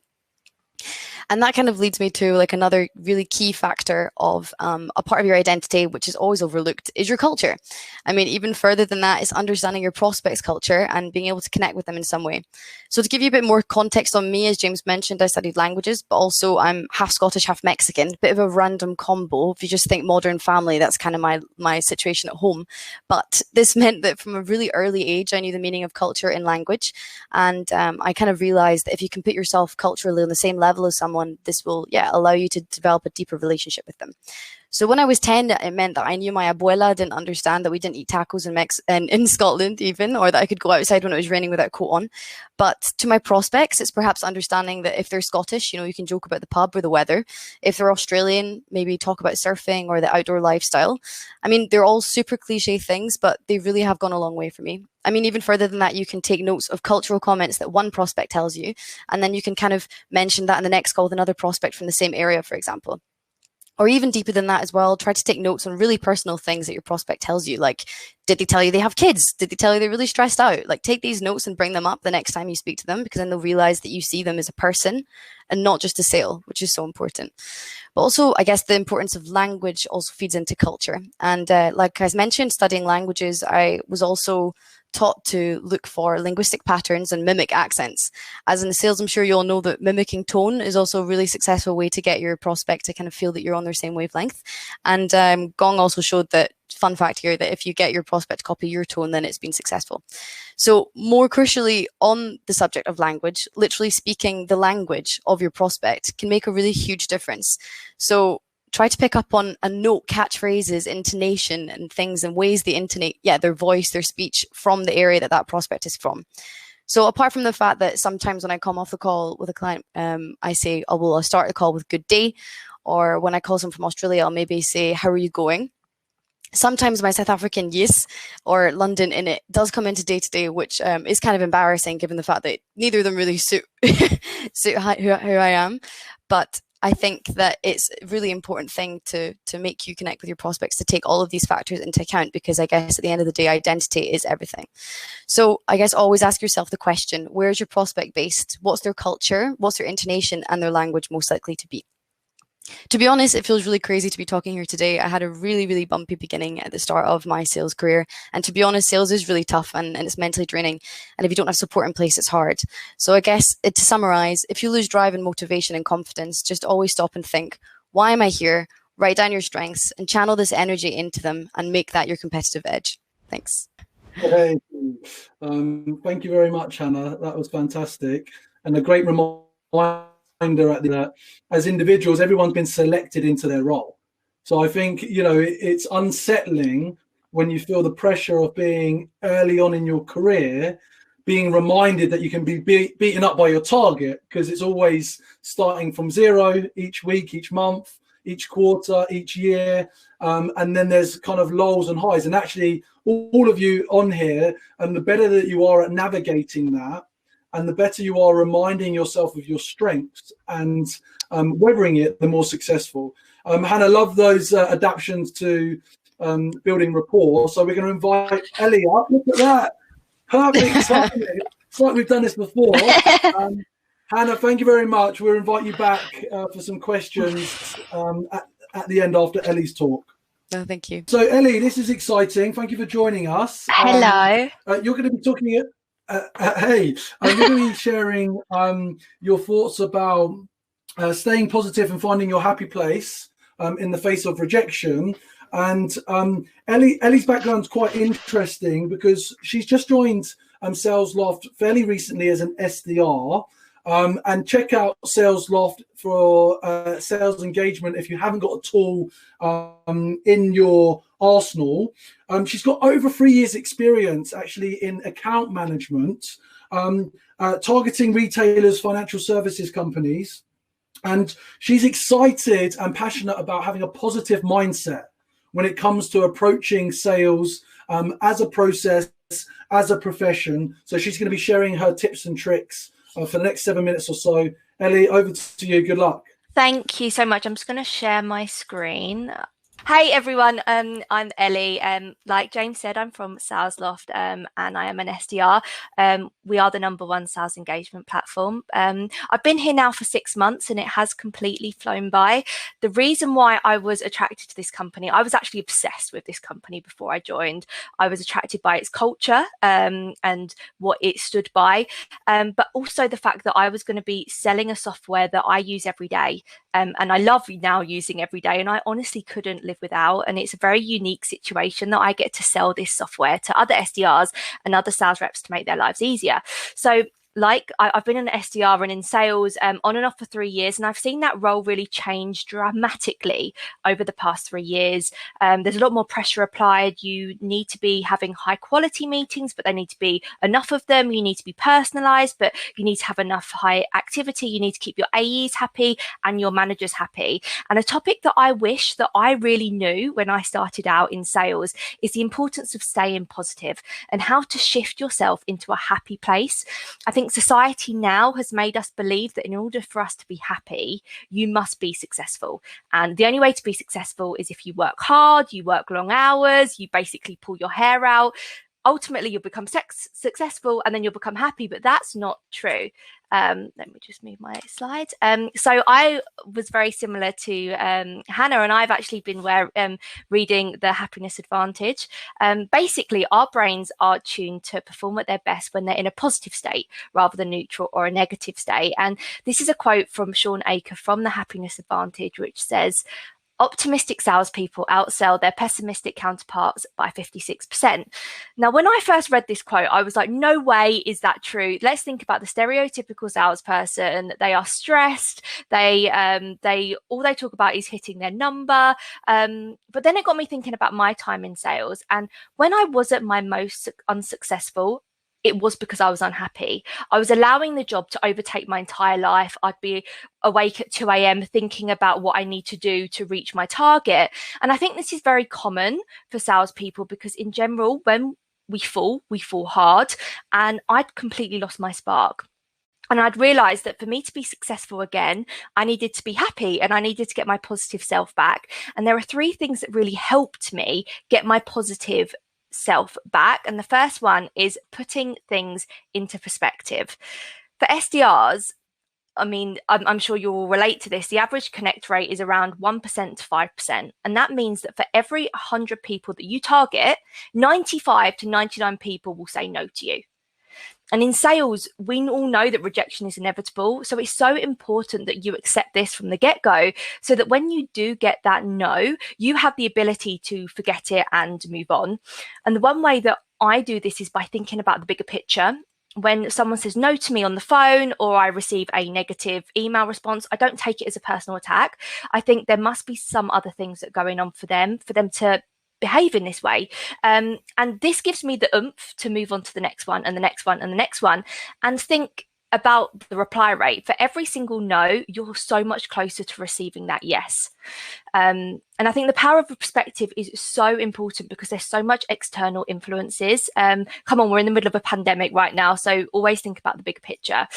And that kind of leads me to like another really key factor of a part of your identity, which is always overlooked, is your culture. I mean, even further than that is understanding your prospects' culture and being able to connect with them in some way. So to give you a bit more context on me, as James mentioned, I studied languages, but also I'm half Scottish, half Mexican, bit of a random combo. If you just think Modern Family, that's kind of my situation at home. But this meant that from a really early age, I knew the meaning of culture in language. And I kind of realized that if you can put yourself culturally on the same level as someone, this will allow you to develop a deeper relationship with them. So when I was 10, it meant that I knew my abuela didn't understand that we didn't eat tacos in Scotland even, or that I could go outside when it was raining without a coat on. But to my prospects, it's perhaps understanding that if they're Scottish, you can joke about the pub or the weather. If they're Australian, maybe talk about surfing or the outdoor lifestyle. I mean, they're all super cliche things, but they really have gone a long way for me. I mean, even further than that, you can take notes of cultural comments that one prospect tells you, and then you can kind of mention that in the next call with another prospect from the same area, for example. Or even deeper than that as well, try to take notes on really personal things that your prospect tells you. Like, did they tell you they have kids? Did they tell you they're really stressed out? Like, take these notes and bring them up the next time you speak to them, because then they'll realize that you see them as a person and not just a sale, which is so important. But also, I guess the importance of language also feeds into culture. And like I mentioned, studying languages, I was also taught to look for linguistic patterns and mimic accents. As in sales, I'm sure you all know that mimicking tone is also a really successful way to get your prospect to kind of feel that you're on their same wavelength. And Gong also showed that fun fact here that if you get your prospect to copy your tone, then it's been successful. So more crucially, on the subject of language, literally speaking the language of your prospect can make a really huge difference. So try to pick up on and note catchphrases, intonation, and things and ways they intonate, their voice, their speech from the area that that prospect is from. So apart from the fact that sometimes when I come off the call with a client, I say, I'll start the call with good day. Or when I call someone from Australia, I'll maybe say, how are you going? Sometimes my South African yes or London in it does come into day-to-day, which is kind of embarrassing given the fact that neither of them really suit who I am. But I think that it's a really important thing to make you connect with your prospects, to take all of these factors into account, because I guess at the end of the day, identity is everything. So I guess always ask yourself the question, where's your prospect based? What's their culture? What's their intonation and their language most likely to be? To be honest, it feels really crazy to be talking here today. I had a really, really bumpy beginning at the start of my sales career. And to be honest, sales is really tough and it's mentally draining. And if you don't have support in place, it's hard. So I guess to summarize, if you lose drive and motivation and confidence, just always stop and think, why am I here? Write down your strengths and channel this energy into them and make that your competitive edge. Thanks. Hey, thank you very much, Hannah. That was fantastic. And a great reminder at that as individuals, everyone's been selected into their role. So I think, it's unsettling when you feel the pressure of being early on in your career, being reminded that you can be beaten up by your target, because it's always starting from zero each week, each month, each quarter, each year. And then there's kind of lows and highs. And actually, all of you on here, and the better that you are at navigating that, and the better you are reminding yourself of your strengths and weathering it, the more successful. Hannah, love those adaptations to building rapport. So we're going to invite Ellie up. Look at that. Perfect timing. It's like we've done this before. Hannah, thank you very much. We'll invite you back for some questions at the end after Ellie's talk. No, thank you. So Ellie, this is exciting. Thank you for joining us. Hello. You're going to be talking hey, I'm going to be sharing your thoughts about staying positive and finding your happy place in the face of rejection. And Ellie's background is quite interesting because she's just joined SalesLoft fairly recently as an SDR. And check out SalesLoft for sales engagement if you haven't got a tool in your arsenal. She's got over 3 years experience actually in account management, targeting retailers, financial services companies. And she's excited and passionate about having a positive mindset when it comes to approaching sales as a process, as a profession. So she's going to be sharing her tips and tricks for the next 7 minutes or so. Ellie, over to you. Good luck. Thank you so much. I'm just going to share my screen. Hey everyone, I'm Ellie. Like James said, I'm from SalesLoft and I am an SDR. We are the #1 sales engagement platform. I've been here now for 6 months and it has completely flown by. The reason why I was attracted to this company, I was actually obsessed with this company before I joined. I was attracted by its culture and what it stood by, but also the fact that I was going to be selling a software that I use every day. And I love now using every day, and I honestly couldn't live without. And it's a very unique situation that I get to sell this software to other SDRs and other sales reps to make their lives easier. So I've been an SDR and in sales on and off for 3 years, and I've seen that role really change dramatically over the past 3 years. There's a lot more pressure applied. You need to be having high quality meetings, but they need to be enough of them. You need to be personalized, but you need to have enough high activity. You need to keep your AEs happy and your managers happy. And a topic that I wish that I really knew when I started out in sales is the importance of staying positive and how to shift yourself into a happy place. I think society now has made us believe that in order for us to be happy, you must be successful. And the only way to be successful is if you work hard, you work long hours, you basically pull your hair out. Ultimately, you'll become successful and then you'll become happy, but that's not true. Let me just move my slides. So I was very similar to Hannah, and I've actually been reading The Happiness Advantage. Basically, our brains are tuned to perform at their best when they're in a positive state rather than neutral or a negative state. And this is a quote from Sean Aker from The Happiness Advantage, which says, Optimistic salespeople outsell their pessimistic counterparts by 56%. Now, when I first read this quote, I was like, no way is that true. Let's think about the stereotypical salesperson. They are stressed. They all they talk about is hitting their number. But then it got me thinking about my time in sales. And when I was at my most unsuccessful, it was because I was unhappy. I was allowing the job to overtake my entire life. I'd be awake at 2 a.m. thinking about what I need to do to reach my target. And I think this is very common for salespeople because in general, when we fall hard. And I'd completely lost my spark. And I'd realized that for me to be successful again, I needed to be happy and I needed to get my positive self back. And there are 3 things that really helped me get my positive self back. And the first one is putting things into perspective. For SDRs, I mean, I'm sure you'll relate to this. The average connect rate is around 1% to 5%. And that means that for every 100 people that you target, 95 to 99 people will say no to you. And in sales, we all know that rejection is inevitable. So it's so important that you accept this from the get-go so that when you do get that no, you have the ability to forget it and move on. And the one way that I do this is by thinking about the bigger picture. When someone says no to me on the phone or I receive a negative email response, I don't take it as a personal attack. I think there must be some other things that are going on for them to behave in this way. And this gives me the oomph to move on to the next one and the next one and the next one and think about the reply rate. For every single no, you're so much closer to receiving that yes. And I think the power of perspective is so important because there's so much external influences. Come on, we're in the middle of a pandemic right now, so always think about the bigger picture.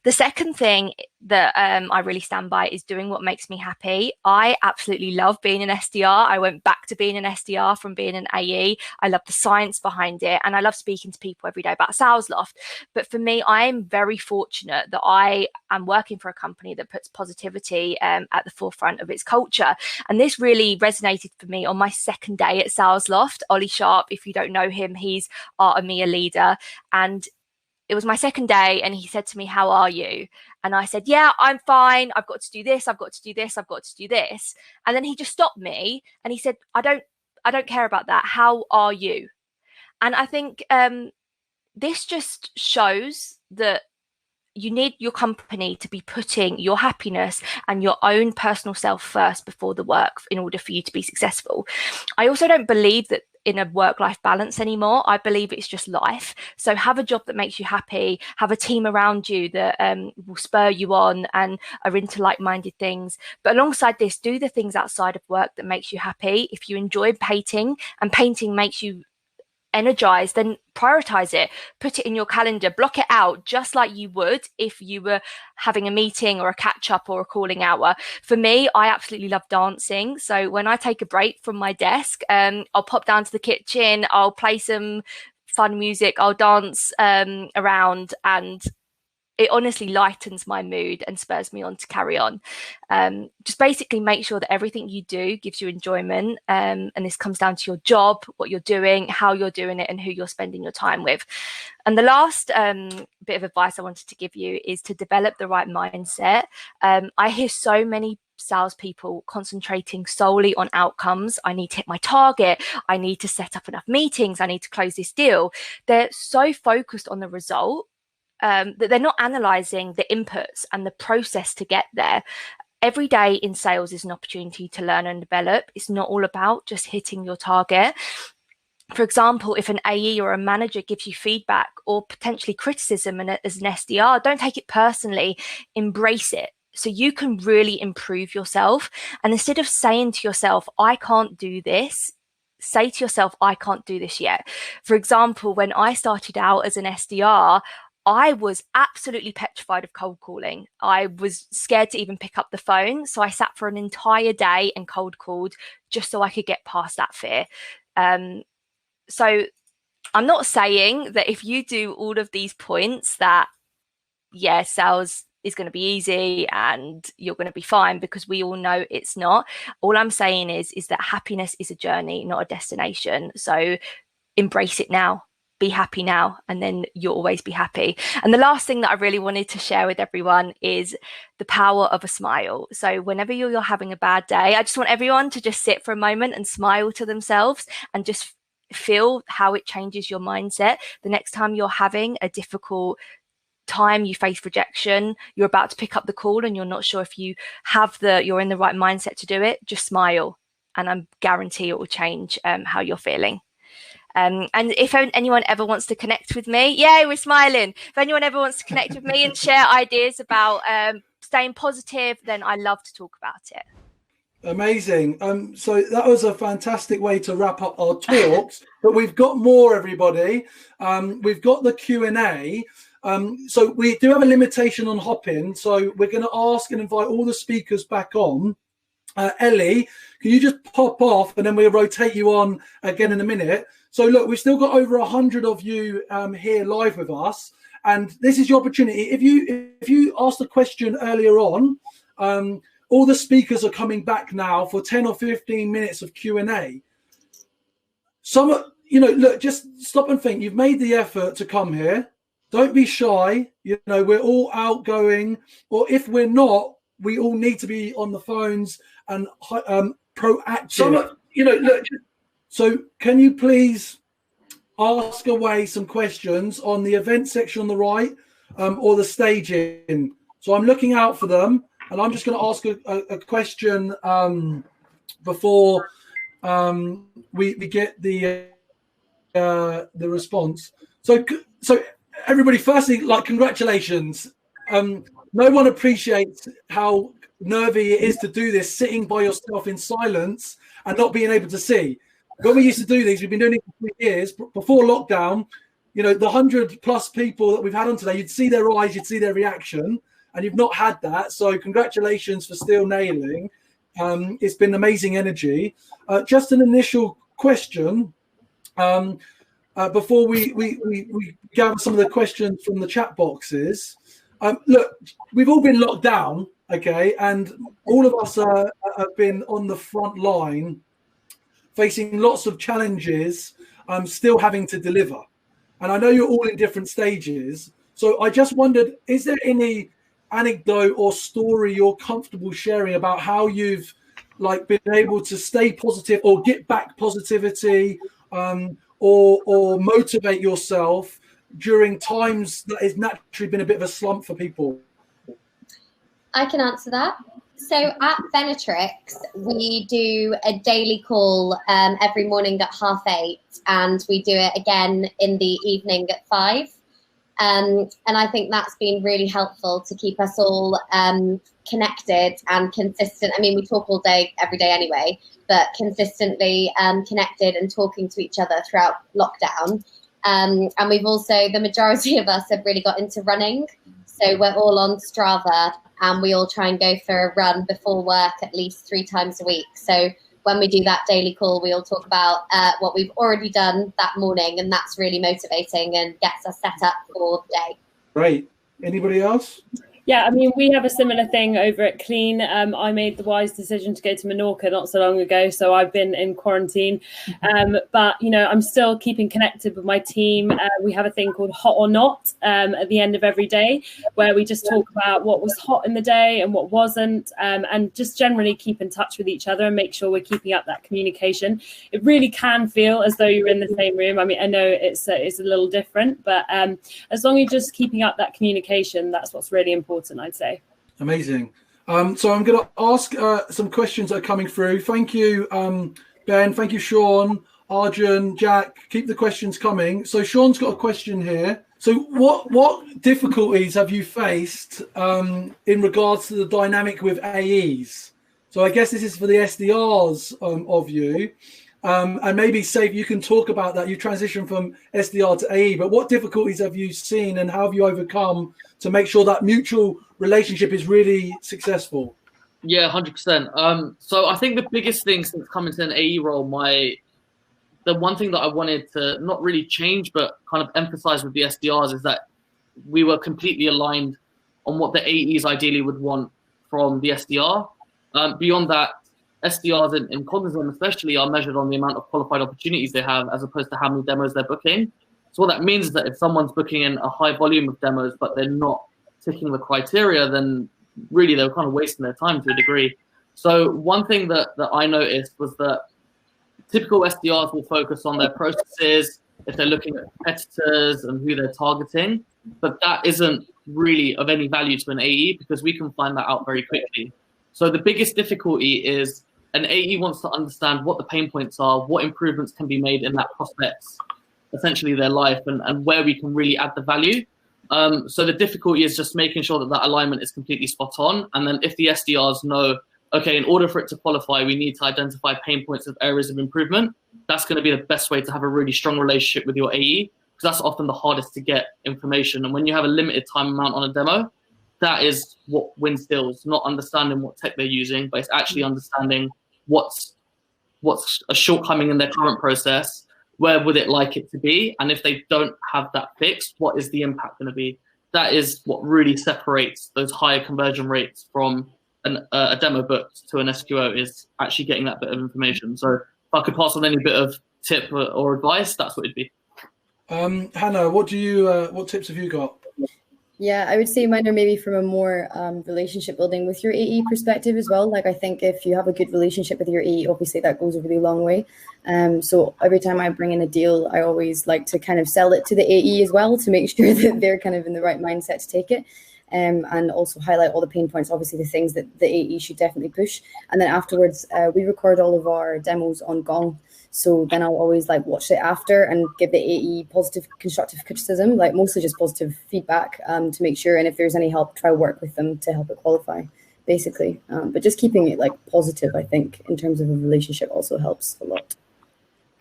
The second thing that I really stand by is doing what makes me happy. I absolutely love being an SDR. I went back to being an SDR from being an AE. I love the science behind it, and I love speaking to people every day about SalesLoft. But for me, I am very fortunate that I am working for a company that puts positivity at the forefront of its culture. And this really resonated for me on my second day at SalesLoft. Ollie Sharp, if you don't know him, he's our EMEA leader. And it was my second day and he said to me, how are you? And I said, yeah, I'm fine. I've got to do this. I've got to do this. I've got to do this. And then he just stopped me and he said, I don't care about that. How are you? And I think this just shows that you need your company to be putting your happiness and your own personal self first before the work in order for you to be successful. I also don't believe that in a work-life balance anymore. I believe it's just life. So have a job that makes you happy, have a team around you that will spur you on and are into like-minded things. But alongside this, do the things outside of work that makes you happy. If you enjoy painting and painting makes you energized, then prioritize it, put it in your calendar, block it out just like you would if you were having a meeting or a catch up or a calling hour. For me, I absolutely love dancing. So when I take a break from my desk, I'll pop down to the kitchen, I'll play some fun music, I'll dance around, and it honestly lightens my mood and spurs me on to carry on. Just basically make sure that everything you do gives you enjoyment. And this comes down to your job, what you're doing, how you're doing it, and who you're spending your time with. And the last bit of advice I wanted to give you is to develop the right mindset. I hear so many salespeople concentrating solely on outcomes. I need to hit my target. I need to set up enough meetings. I need to close this deal. They're so focused on the result that they're not analyzing the inputs and the process to get there. Every day in sales is an opportunity to learn and develop. It's not all about just hitting your target. For example, if an AE or a manager gives you feedback or potentially criticism as an SDR, don't take it personally, embrace it. So you can really improve yourself. And instead of saying to yourself, I can't do this, say to yourself, I can't do this yet. For example, when I started out as an SDR, I was absolutely petrified of cold calling. I was scared to even pick up the phone. So I sat for an entire day and cold called just so I could get past that fear. So I'm not saying that if you do all of these points that, yeah, sales is going to be easy and you're going to be fine, because we all know it's not. All I'm saying is that happiness is a journey, not a destination. So embrace it now. be happy now, and then you'll always be happy. And the last thing that I really wanted to share with everyone is the power of a smile. So whenever you're having a bad day, I just want everyone to just sit for a moment and smile to themselves and just feel how it changes your mindset. The next time you're having a difficult time, you face rejection, you're about to pick up the call and you're not sure if you're in the right mindset to do it, just smile, and I guarantee it will change how you're feeling. And if anyone ever wants to connect with me, yay, we're smiling. If anyone ever wants to connect with me and share ideas about staying positive, then I love to talk about it. Amazing. So that was a fantastic way to wrap up our talks, but we've got more, everybody. We've got the Q&A. So we do have a limitation on hop-in, so we're going to ask and invite all the speakers back on. Ellie, can you just pop off and then we'll rotate you on again in a minute? So look, we've still got over 100 of you here live with us, and this is your opportunity. If you asked a question earlier on, all the speakers are coming back now for 10 or 15 minutes of Q&A. Look, just stop and think. You've made the effort to come here. Don't be shy. We're all outgoing, or if we're not, we all need to be on the phones and proactive. So can you please ask away some questions on the event section on the right, or the staging? So I'm looking out for them, and I'm just going to ask a question before we get the response. So everybody, firstly, congratulations. No one appreciates how nervy it is to do this sitting by yourself in silence and not being able to see. When we used to do these, we've been doing it for 3 years. Before lockdown, the 100+ people that we've had on today, you'd see their eyes, you'd see their reaction, and you've not had that. So congratulations for still nailing. It's been amazing energy. Just an initial question before we gather some of the questions from the chat boxes. Look, we've all been locked down, okay, and all of us have been on the front line, facing lots of challenges, still having to deliver. And I know you're all in different stages. So I just wondered, is there any anecdote or story you're comfortable sharing about how you've been able to stay positive or get back positivity, or motivate yourself during times that has naturally been a bit of a slump for people? I can answer that. So at Venetrix, we do a daily call every morning at 8:30, and we do it again in the evening at 5. And I think that's been really helpful to keep us all connected and consistent. I mean, we talk all day, every day anyway, but consistently connected and talking to each other throughout lockdown. And we've also, the majority of us have really got into running. So we're all on Strava, and we all try and go for a run before work at least 3 times a week. So when we do that daily call, we all talk about what we've already done that morning, and that's really motivating and gets us set up for the day. Great. Anybody else? Yeah, I mean, we have a similar thing over at Kleene. I made the wise decision to go to Menorca not so long ago, so I've been in quarantine. But, I'm still keeping connected with my team. We have a thing called Hot or Not at the end of every day, where we just talk about what was hot in the day and what wasn't, and just generally keep in touch with each other and make sure we're keeping up that communication. It really can feel as though you're in the same room. I mean, I know it's a little different, but as long as you're just keeping up that communication, that's what's really important, I'd say. Amazing. So I'm going to ask some questions that are coming through. Thank you, Ben. Thank you, Sean, Arjun, Jack. Keep the questions coming. So Sean's got a question here. So what difficulties have you faced in regards to the dynamic with AEs? So I guess this is for the SDRs of you. And maybe, Saif, you can talk about that. You transitioned from SDR to AE, but what difficulties have you seen and how have you overcome to make sure that mutual relationship is really successful? Yeah, 100%. So I think the biggest thing since coming to an AE role, the one thing that I wanted to not really change, but kind of emphasize with the SDRs is that we were completely aligned on what the AEs ideally would want from the SDR. Beyond that, SDRs in Cognism especially are measured on the amount of qualified opportunities they have as opposed to how many demos they're booking. So what that means is that if someone's booking in a high volume of demos, but they're not ticking the criteria, then really they're kind of wasting their time to a degree. So one thing that I noticed was that typical SDRs will focus on their processes, if they're looking at competitors and who they're targeting, but that isn't really of any value to an AE because we can find that out very quickly. So the biggest difficulty is an AE wants to understand what the pain points are, what improvements can be made in that prospect's, essentially their life, and where we can really add the value. So the difficulty is just making sure that alignment is completely spot on. And then if the SDRs know, okay, in order for it to qualify, we need to identify pain points of areas of improvement, that's going to be the best way to have a really strong relationship with your AE, because that's often the hardest to get information. And when you have a limited time amount on a demo, that is what wins deals, not understanding what tech they're using, but it's actually understanding what's a shortcoming in their current process, where would it like it to be, and if they don't have that fixed, what is the impact going to be? That is what really separates those higher conversion rates from a demo booked to an SQO, is actually getting that bit of information. So if I could pass on any bit of tip or advice, that's what it'd be. Hannah, what tips have you got? Yeah, I would say mine are maybe from a more relationship building with your AE perspective as well. Like, I think if you have a good relationship with your AE, obviously that goes a really long way. So every time I bring in a deal, I always like to kind of sell it to the AE as well to make sure that they're kind of in the right mindset to take it. And also highlight all the pain points, obviously the things that the AE should definitely push. And then afterwards, we record all of our demos on Gong. So then I'll always like watch it after and give the AE positive constructive criticism, like mostly just positive feedback to make sure. And if there's any help, try work with them to help it qualify, basically. But just keeping it like positive, I think, in terms of a relationship also helps a lot.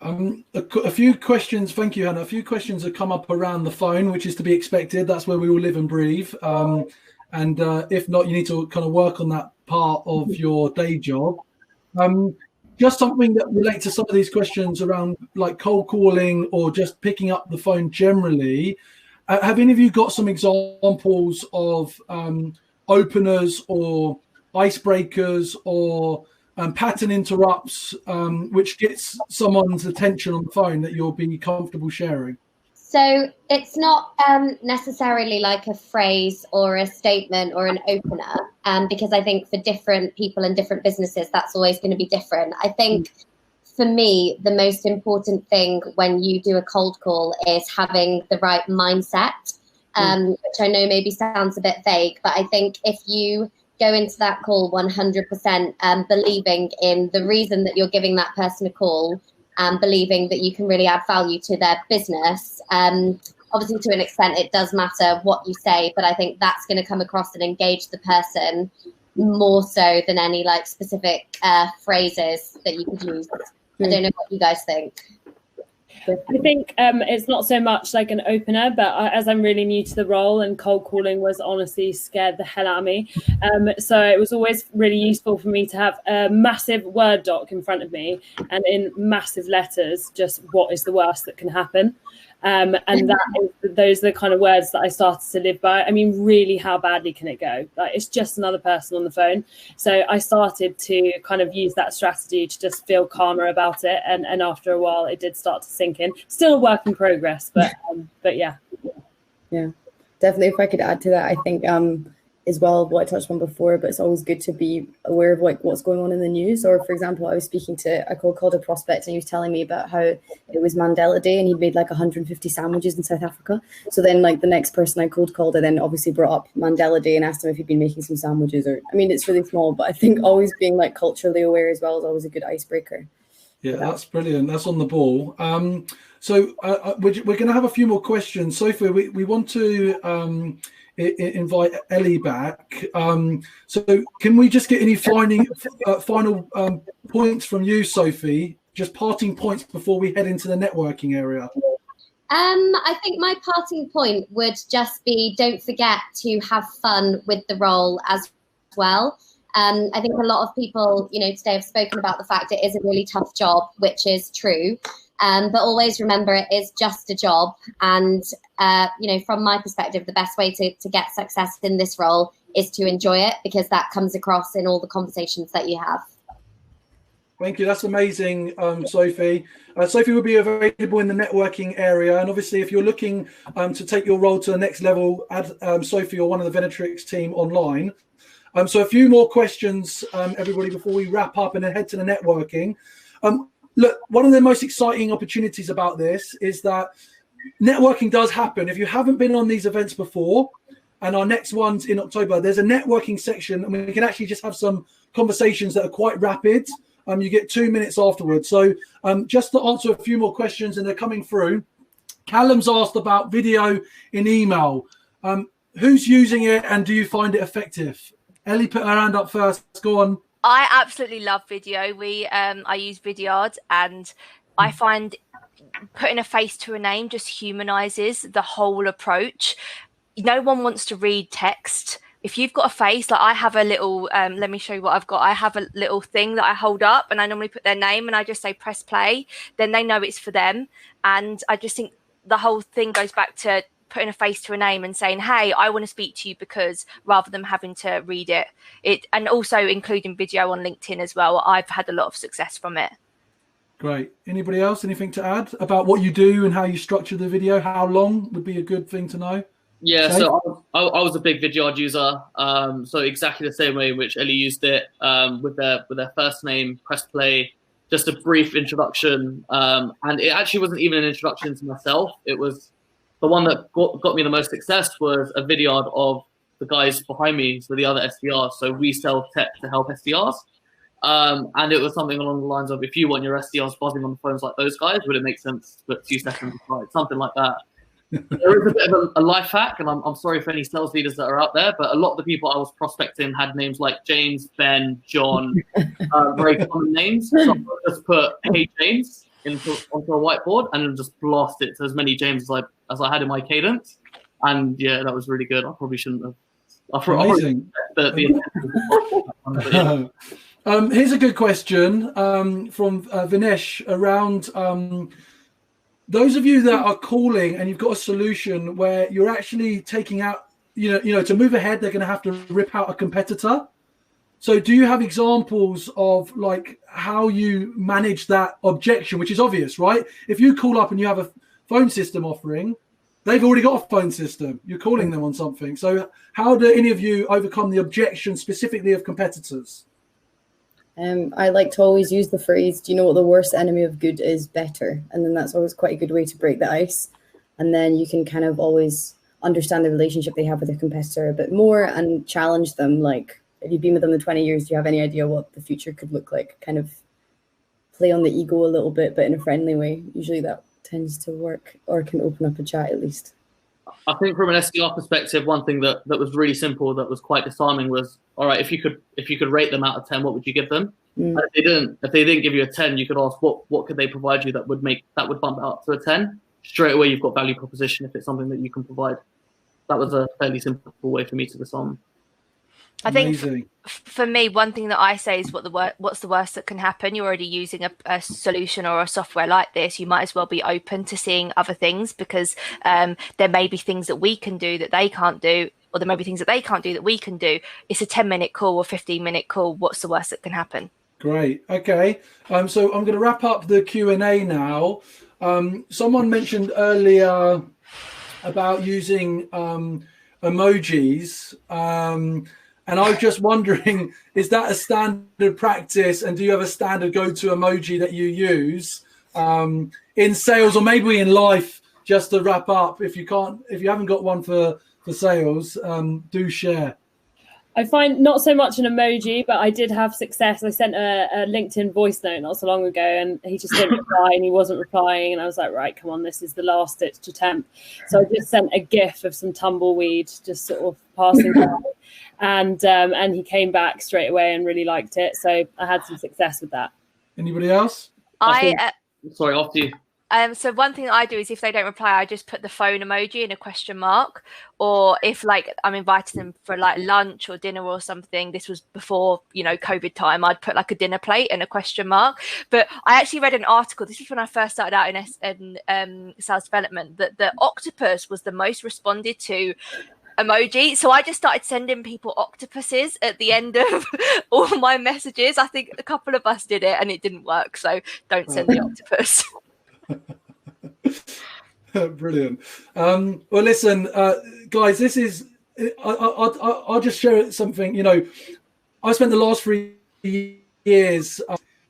A few questions, thank you, Hannah. A few questions have come up around the phone, which is to be expected. That's where we all live and breathe. And if not, you need to kind of work on that part of your day job. Just something that relates to some of these questions around like cold calling or just picking up the phone generally. Have any of you got some examples of openers or icebreakers or pattern interrupts, which gets someone's attention on the phone that you'll be comfortable sharing? So it's not necessarily like a phrase or a statement or an opener, because I think for different people and different businesses, that's always going to be different. I think for me, the most important thing when you do a cold call is having the right mindset, which I know maybe sounds a bit vague, but I think if you go into that call 100% believing in the reason that you're giving that person a call, and believing that you can really add value to their business. Obviously, to an extent, it does matter what you say, but I think that's going to come across and engage the person more so than any like specific phrases that you could use. I don't know what you guys think. I think it's not so much like an opener, but as I'm really new to the role, and cold calling was honestly scared the hell out of me. So it was always really useful for me to have a massive Word doc in front of me and in massive letters, just what is the worst that can happen. And those are the kind of words that I started to live by. I mean, really, how badly can it go? Like, it's just another person on the phone. So I started to kind of use that strategy to just feel calmer about it. And after a while, it did start to sink in. Still a work in progress, but yeah. Yeah, definitely. If I could add to that, I think as well what I touched on before, but it's always good to be aware of like what's going on in the news. Or for example, I was speaking to, I called a prospect and he was telling me about how it was Mandela Day and he'd made like 150 sandwiches in South Africa. So then like the next person I cold called, I then obviously brought up Mandela Day and asked him if he'd been making some sandwiches. Or, I mean, it's really small, but I think always being like culturally aware as well is always a good icebreaker. Yeah, that's brilliant. That's on the ball. So we're going to have a few more questions. Sophie, we want to invite Ellie back. So can we just get any final points from you, Sophie? Just parting points before we head into the networking area. I think my parting point would just be, don't forget to have fun with the role as well. I think a lot of people, today have spoken about the fact it is a really tough job, which is true. But always remember it is just a job. And, from my perspective, the best way to get success in this role is to enjoy it, because that comes across in all the conversations that you have. Thank you. That's amazing, Sophie. Sophie will be available in the networking area. And obviously, if you're looking to take your role to the next level, add Sophie or one of the Venatrix team online. So a few more questions, everybody, before we wrap up and then head to the networking. Look, one of the most exciting opportunities about this is that networking does happen. If you haven't been on these events before, and our next one's in October, there's a networking section, and we can actually just have some conversations that are quite rapid. You get 2 minutes afterwards. So just to answer a few more questions, and they're coming through. Callum's asked about video in email. Who's using it, and do you find it effective? Ellie put her hand up first. Go on. I absolutely love video. I use Vidyard, and I find putting a face to a name just humanizes the whole approach. No one wants to read text. If you've got a face, like I have a little, let me show you what I've got. I have a little thing that I hold up, and I normally put their name, and I just say press play. Then they know it's for them. And I just think the whole thing goes back to putting a face to a name and saying, hey, I want to speak to you because, rather than having to read it. And also including video on LinkedIn as well. I've had a lot of success from it. Great. Anybody else? Anything to add about what you do and how you structure the video? How long would be a good thing to know? Yeah, so I was a big Vidyard user. So exactly the same way in which Ellie used it, with their first name, press play, just a brief introduction. And it actually wasn't even an introduction to myself. It was the one that got me the most success was a Vidyard of the guys behind me, so the other SDRs. So we sell tech to help SDRs. And it was something along the lines of, if you want your SDRs buzzing on the phones like those guys, would it make sense to put 2 seconds aside? Something like that. There is a bit of a life hack, and I'm sorry for any sales leaders that are out there, but a lot of the people I was prospecting had names like James, Ben, John, very common names. So I just put "Hey James" onto a whiteboard and then just blast it to as many James as I had in my cadence. And yeah, that was really good. I probably shouldn't have. Amazing. Here's a good question from Vinesh around. Those of you that are calling and you've got a solution where you're actually taking out, you know, to move ahead, they're going to have to rip out a competitor. So do you have examples of like how you manage that objection, which is obvious, right? If you call up and you have a phone system offering, they've already got a phone system. You're calling them on something. So how do any of you overcome the objection specifically of competitors? I like to always use the phrase, do you know what the worst enemy of good is? Better. And then that's always quite a good way to break the ice. And then you can kind of always understand the relationship they have with their competitor a bit more and challenge them. Like, if you've been with them for 20 years, do you have any idea what the future could look like? Kind of play on the ego a little bit, but in a friendly way. Usually that tends to work, or can open up a chat at least. I think from an SDR perspective, one thing that was really simple, that was quite disarming, was, all right, if you could rate them out of 10, what would you give them? And if they didn't give you a 10, you could ask what could they provide you that would bump it up to a 10. Straight away, you've got value proposition if it's something that you can provide. That was a fairly simple way for me to disarm. I think for me, one thing that I say is what's the worst that can happen? You're already using a solution or a software like this. You might as well be open to seeing other things, because there may be things that we can do that they can't do, or there may be things that they can't do that we can do. It's a 10-minute call or 15-minute call. What's the worst that can happen? Great. Okay. So I'm going to wrap up the Q&A now. Someone mentioned earlier about using emojis. And I was just wondering, is that a standard practice? And do you have a standard go-to emoji that you use in sales, or maybe in life? Just to wrap up, if you haven't got one for sales, do share. I find not so much an emoji, but I did have success. I sent a LinkedIn voice note not so long ago, and he just didn't reply, and he wasn't replying. And I was like, right, come on, this is the last ditch attempt. So I just sent a GIF of some tumbleweed just sort of passing by. And he came back straight away and really liked it. So I had some success with that. Anybody else? Sorry, after you. So one thing that I do is, if they don't reply, I just put the phone emoji and a question mark. Or if like I'm inviting them for like lunch or dinner or something, this was before, COVID time, I'd put like a dinner plate and a question mark. But I actually read an article, this is when I first started out in sales development, that the octopus was the most responded to emoji. So I just started sending people octopuses at the end of all my messages. I think a couple of us did it and it didn't work. So don't send the octopus. Brilliant. Well, listen, guys, this is, I'll just share something. You know, I spent the last 3 years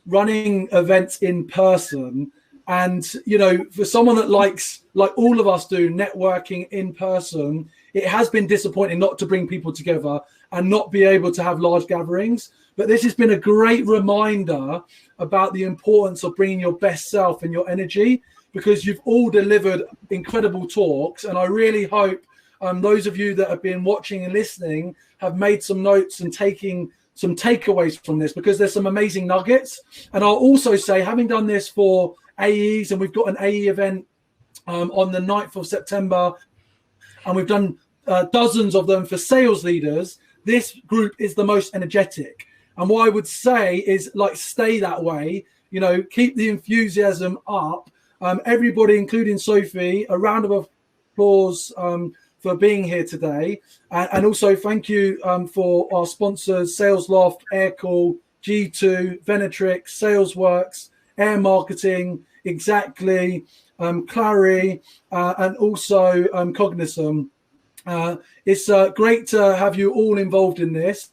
running events in person. And, you know, for someone that likes, like all of us do, networking in person, it has been disappointing not to bring people together and not be able to have large gatherings. But this has been a great reminder about the importance of bringing your best self and your energy, because you've all delivered incredible talks. And I really hope those of you that have been watching and listening have made some notes and taking some takeaways from this, because there's some amazing nuggets. And I'll also say, having done this for AEs, and we've got an AE event on the 9th of September, and we've done dozens of them for sales leaders, this group is the most energetic. And what I would say is, like, stay that way, you know, keep the enthusiasm up. Everybody, including Sophie, a round of applause for being here today. And also thank you for our sponsors, SalesLoft, Aircall, G2, Venetrix, SalesWorks, Air Marketing, Exactly, Clary, and also Cognism. It's great to have you all involved in this.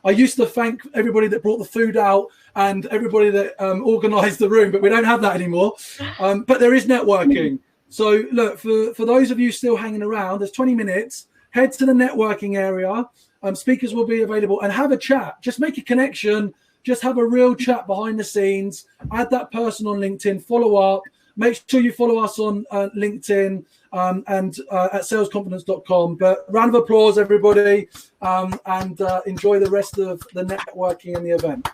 I used to thank everybody that brought the food out and everybody that organised the room, but we don't have that anymore. But there is networking. So look, for those of you still hanging around, there's 20 minutes. Head to the networking area. Speakers will be available, and have a chat. Just make a connection. Just have a real chat behind the scenes. Add that person on LinkedIn. Follow up. Make sure you follow us on LinkedIn and at salesconfidence.com. But round of applause, everybody, and enjoy the rest of the networking and the event.